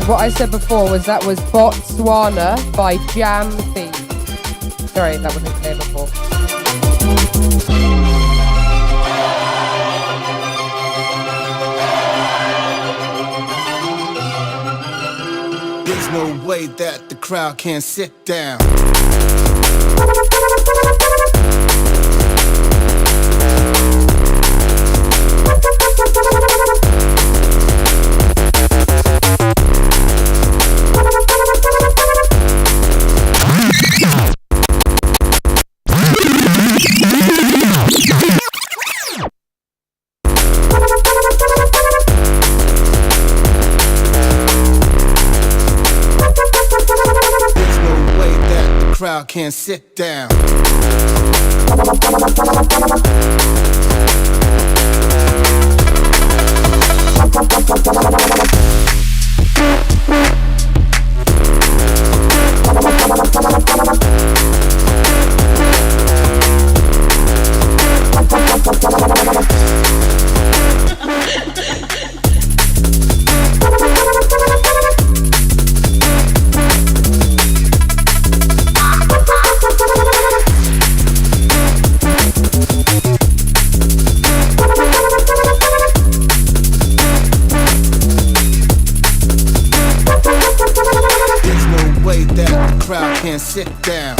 what I said before was that was Botswana by Jam Thief. Sorry, that wasn't clear before. There's no way that the crowd can sit down. Crowd can't sit down. Can't sit down. There's no way that the crowd can't sit down.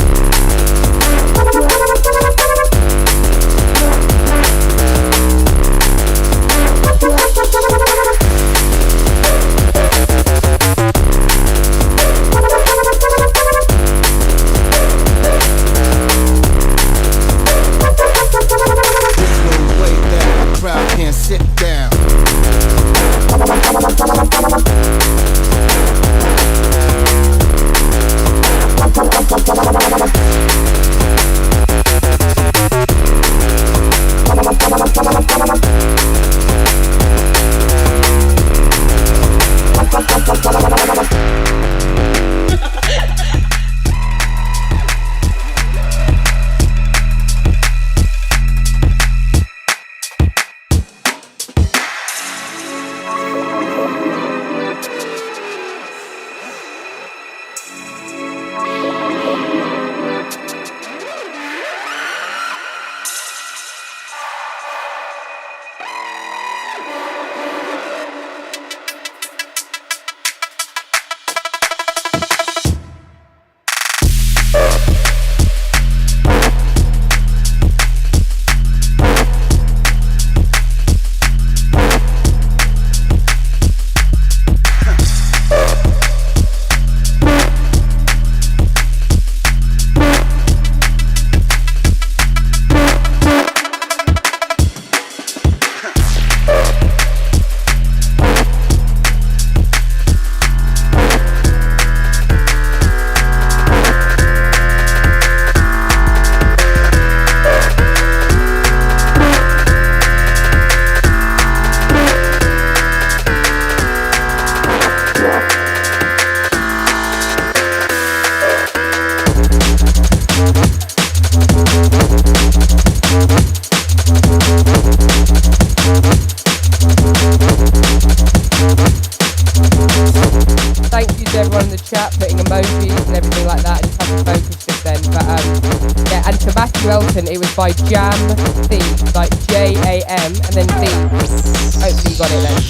It was by Jam Thief, like Jam and then Thief. Hopefully you got it then.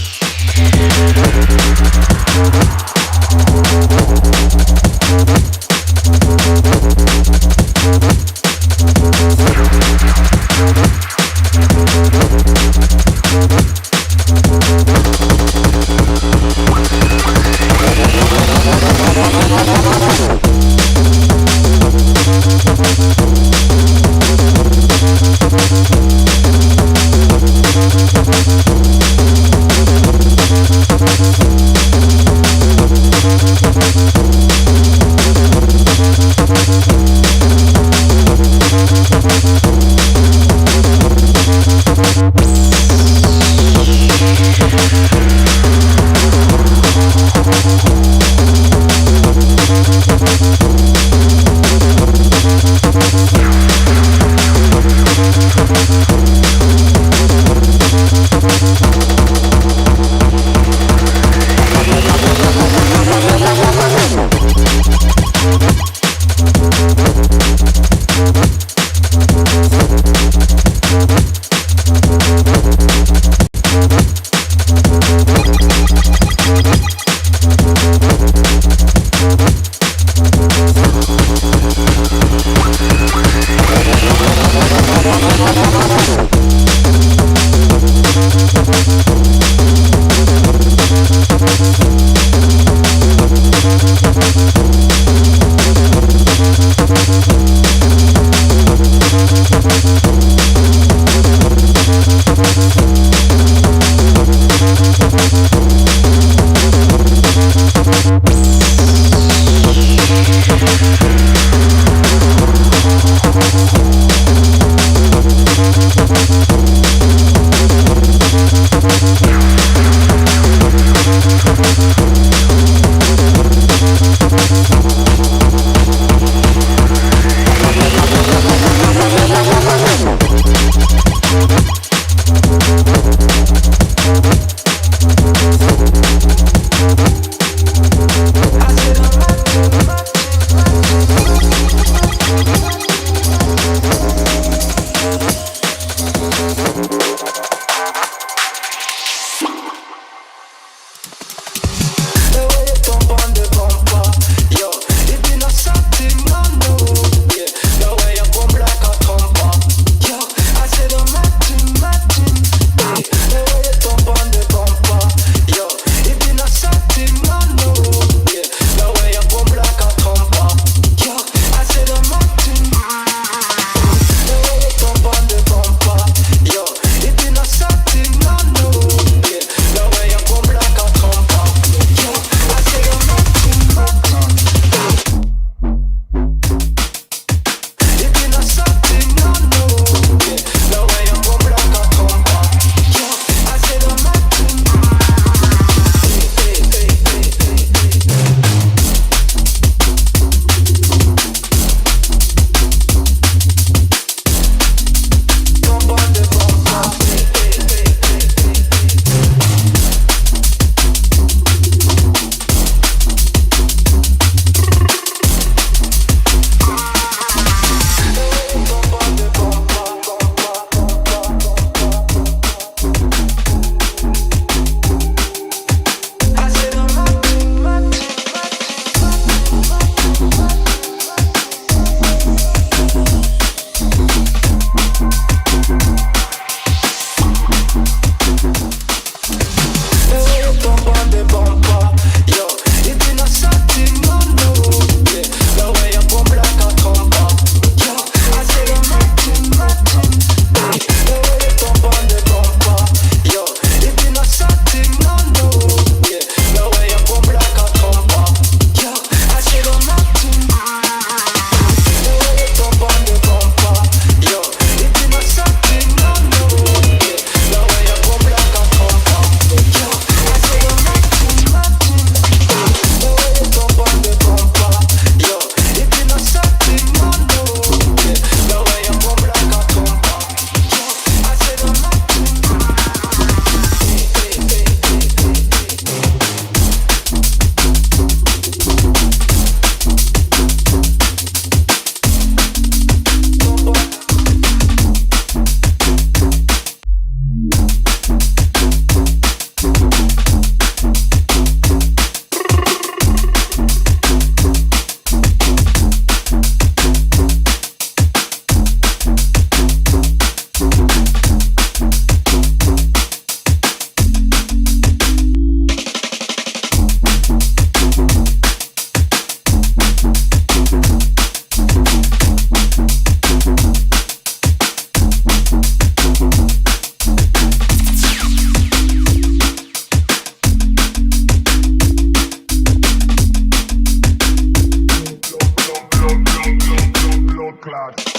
blood clot.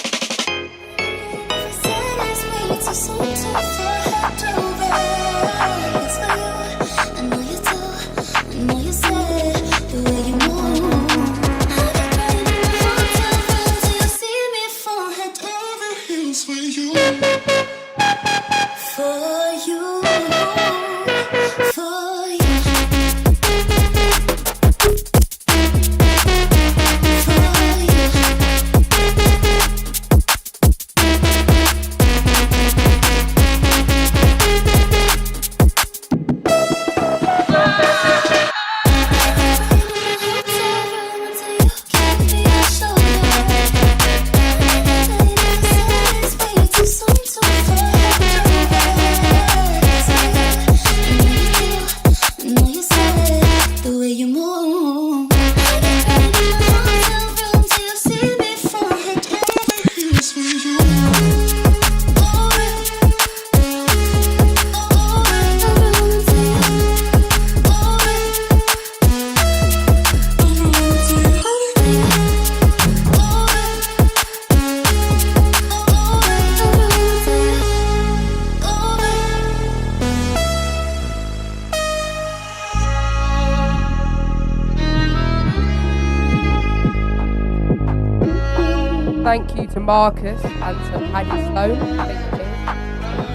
Thank you to Marcus and to Paddy Sloan, I think it is.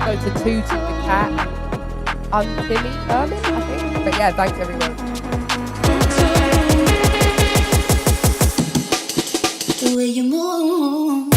So to Tootie the cat, Timmy Herman, I think. But yeah, thanks everyone. The way you move.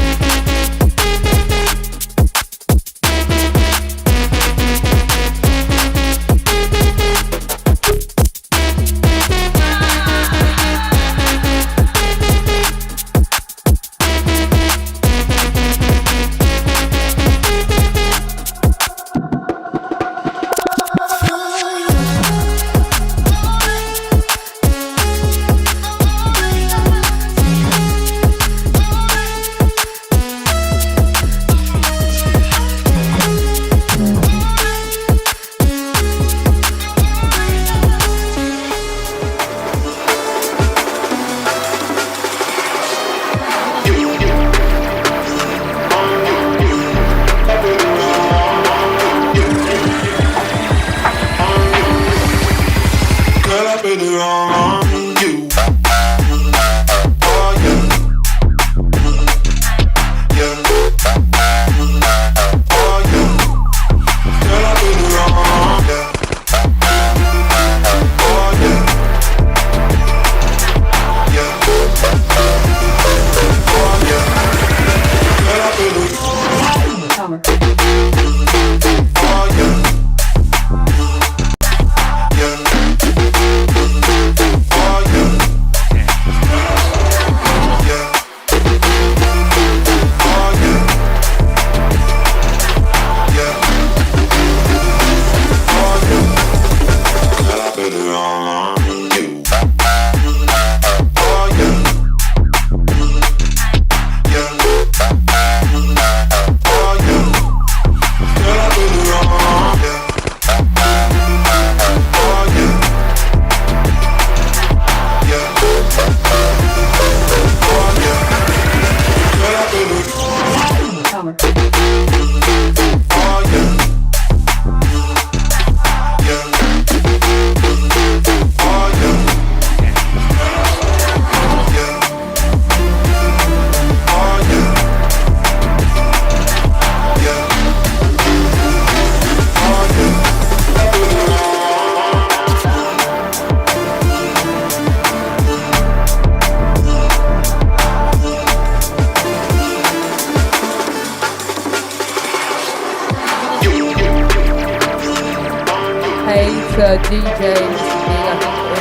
DJ, I think it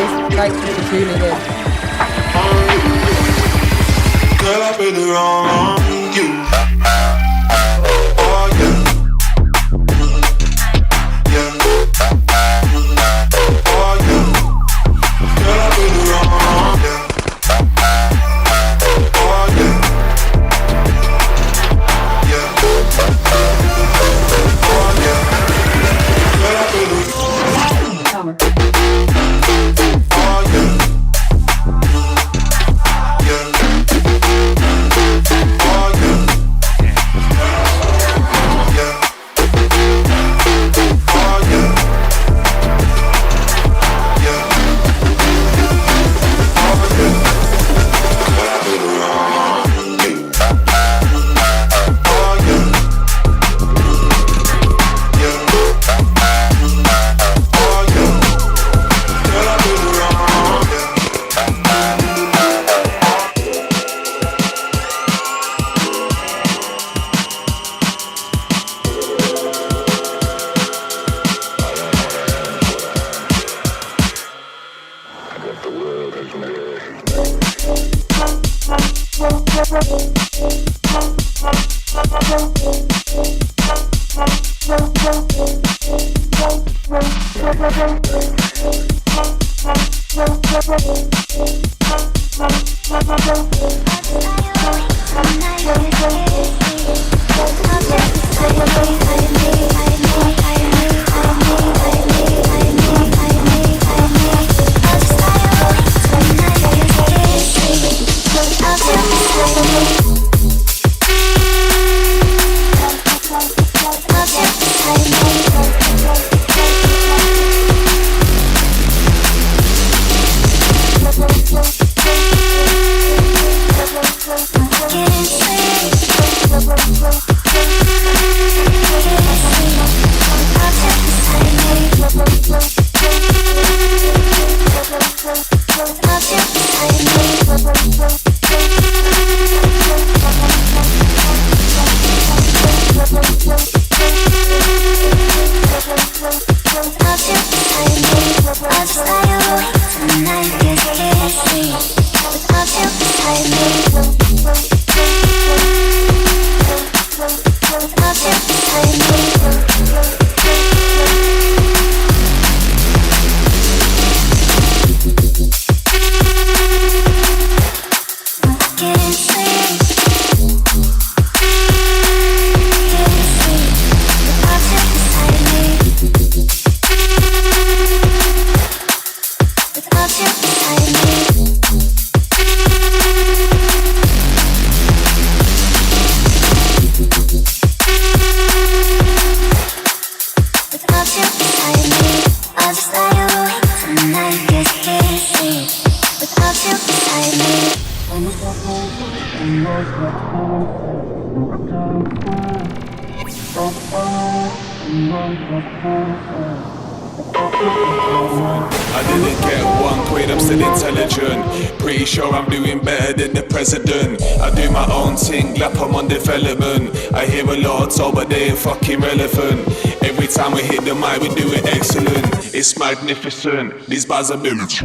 is. Thank you for tuning in. Girl, I've been wrong on you. Oh, yeah. Yeah. Oh, yeah. Girl, I've been wrong. Yeah. Oh, yeah. Yeah. Oh, yeah. Girl, I've been wrong. Oh, yeah. I didn't get £1, I'm still intelligent. Pretty sure I'm doing better than the president. I do my own thing, lap I'm on development. I hear a lot of talk, but they ain't fucking relevant. Every time we hit the mic, we do it excellent. It's magnificent, these bars are millions.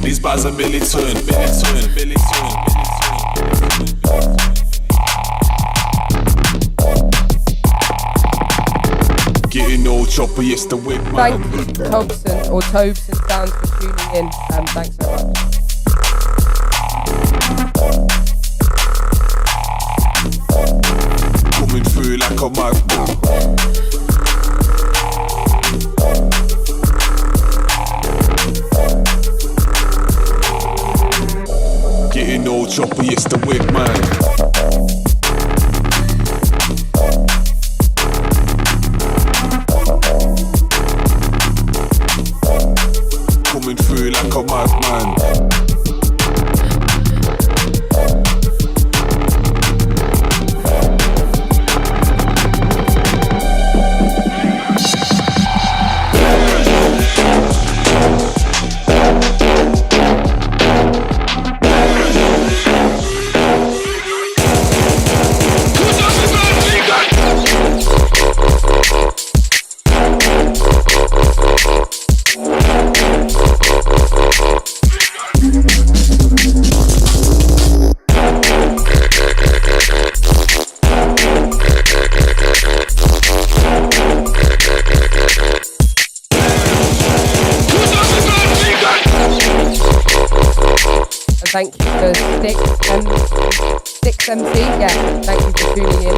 These bars are militant, militant, militant. Getting no chopper, yes, the whip, man. Thank you, Tobson, or Tobson Sounds, for tuning in. Thanks so much. Coming through like a madman. Getting no chopper, yes, the whip, man. Coming through like a madman. Thank you for Six MC. Yeah, thank you for tuning in.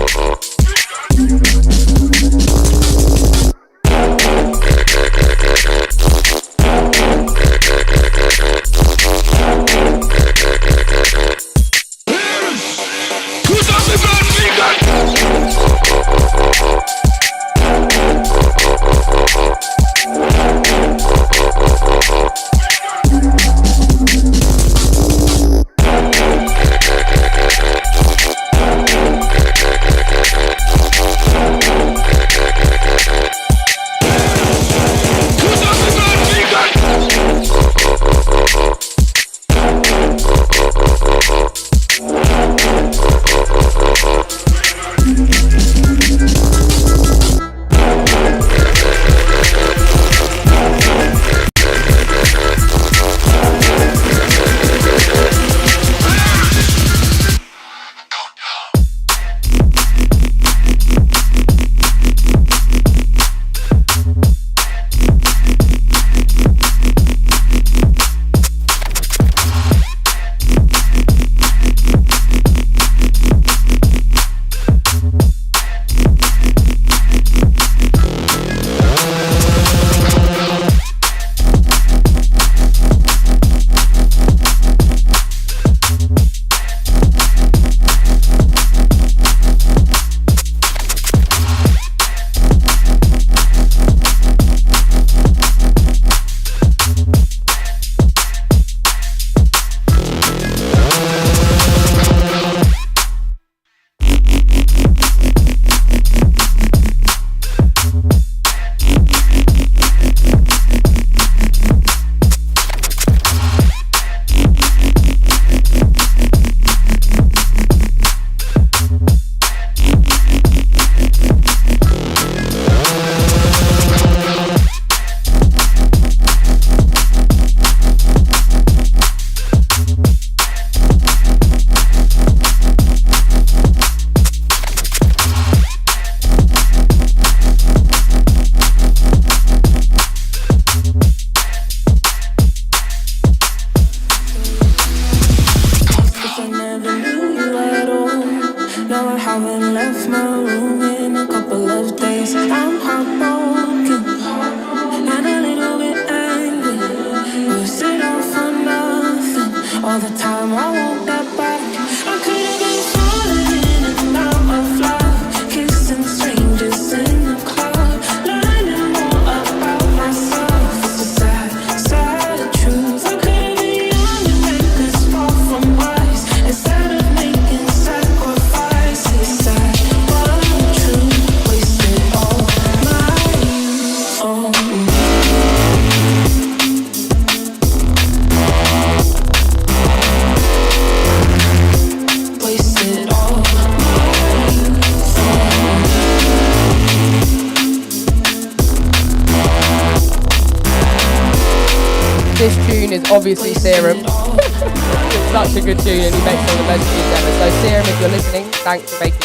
This tune is obviously Serum. It's such a good tune and he makes all the best tunes ever. So Serum, if you're listening, thanks for making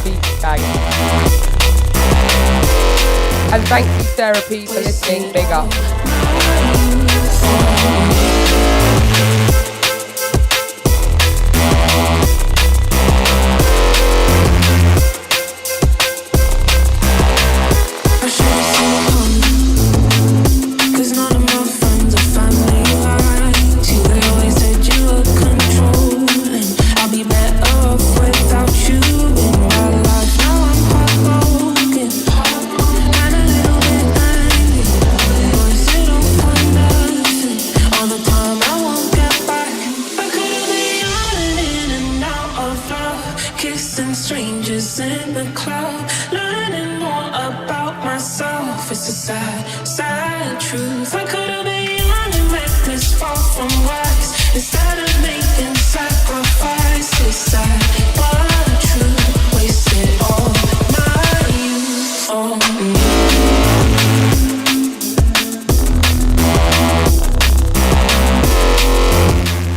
beat tag. And thank you Sarah P for listening, big up.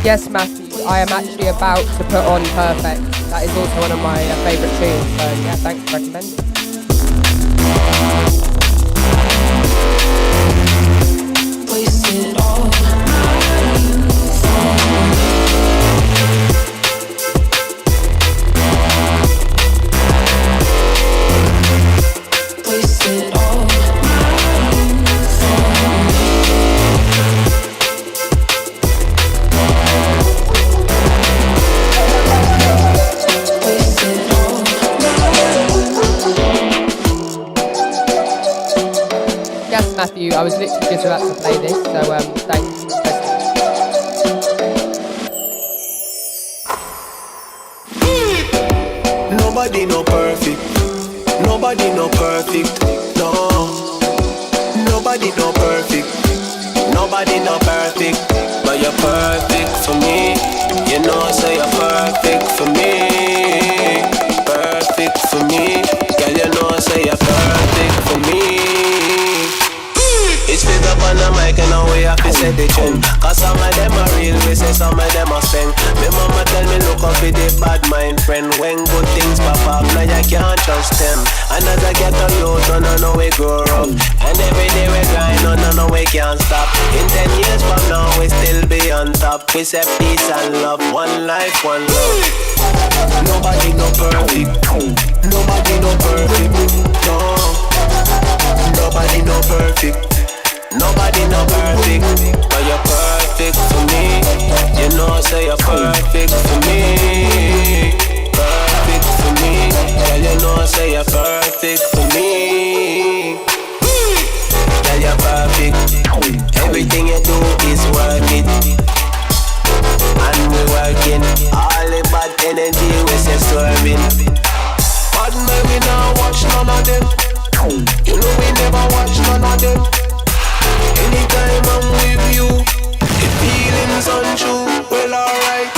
Yes, Matthew, I am actually about to put on Perfect. That is also one of my favourite tunes, so yeah, thanks for recommending. Matthew, I was literally just about to play this, so thanks. Nobody no perfect, nobody no perfect, no. Nobody no perfect, nobody no perfect, but you're perfect for me. You know, so you're perfect for me, perfect for me. Girl, you know, so you're perfect for me. It's fit up on the mic and now we have to set the trend. Cause some of them are real, we say some of them are spend. My mama tell me look up with the bad mind friend. When good things pop up, now you can't trust them. And as I get on youth, no, no, we grow up. And every day we grind, no, we can't stop. In 10 years from now, we still be on top. We say peace and love, one life, one love. Nobody no perfect, nobody no perfect, no. Nobody no perfect, nobody no perfect, but you're perfect for me. You know, so you're perfect for me, perfect for me. Girl, you know, so you're perfect for me. Girl, you're perfect. Everything you do is worth it, and we're working. All the bad energy we say swerving. Bad man, we now watch none of them. You know we never watch none of them. Anytime I'm with you, the feeling's untrue. Well, alright.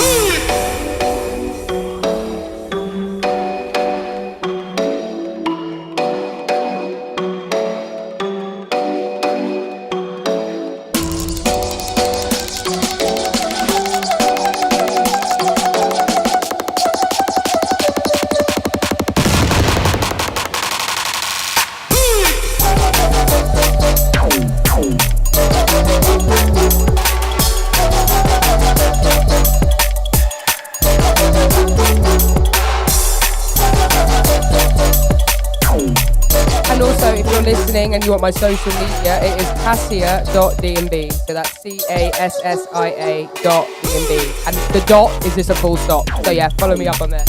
And you want my social media, it is cassia.dnb. So that's CASSIA.dnb. And the dot is just a full stop. So yeah, follow me up on there.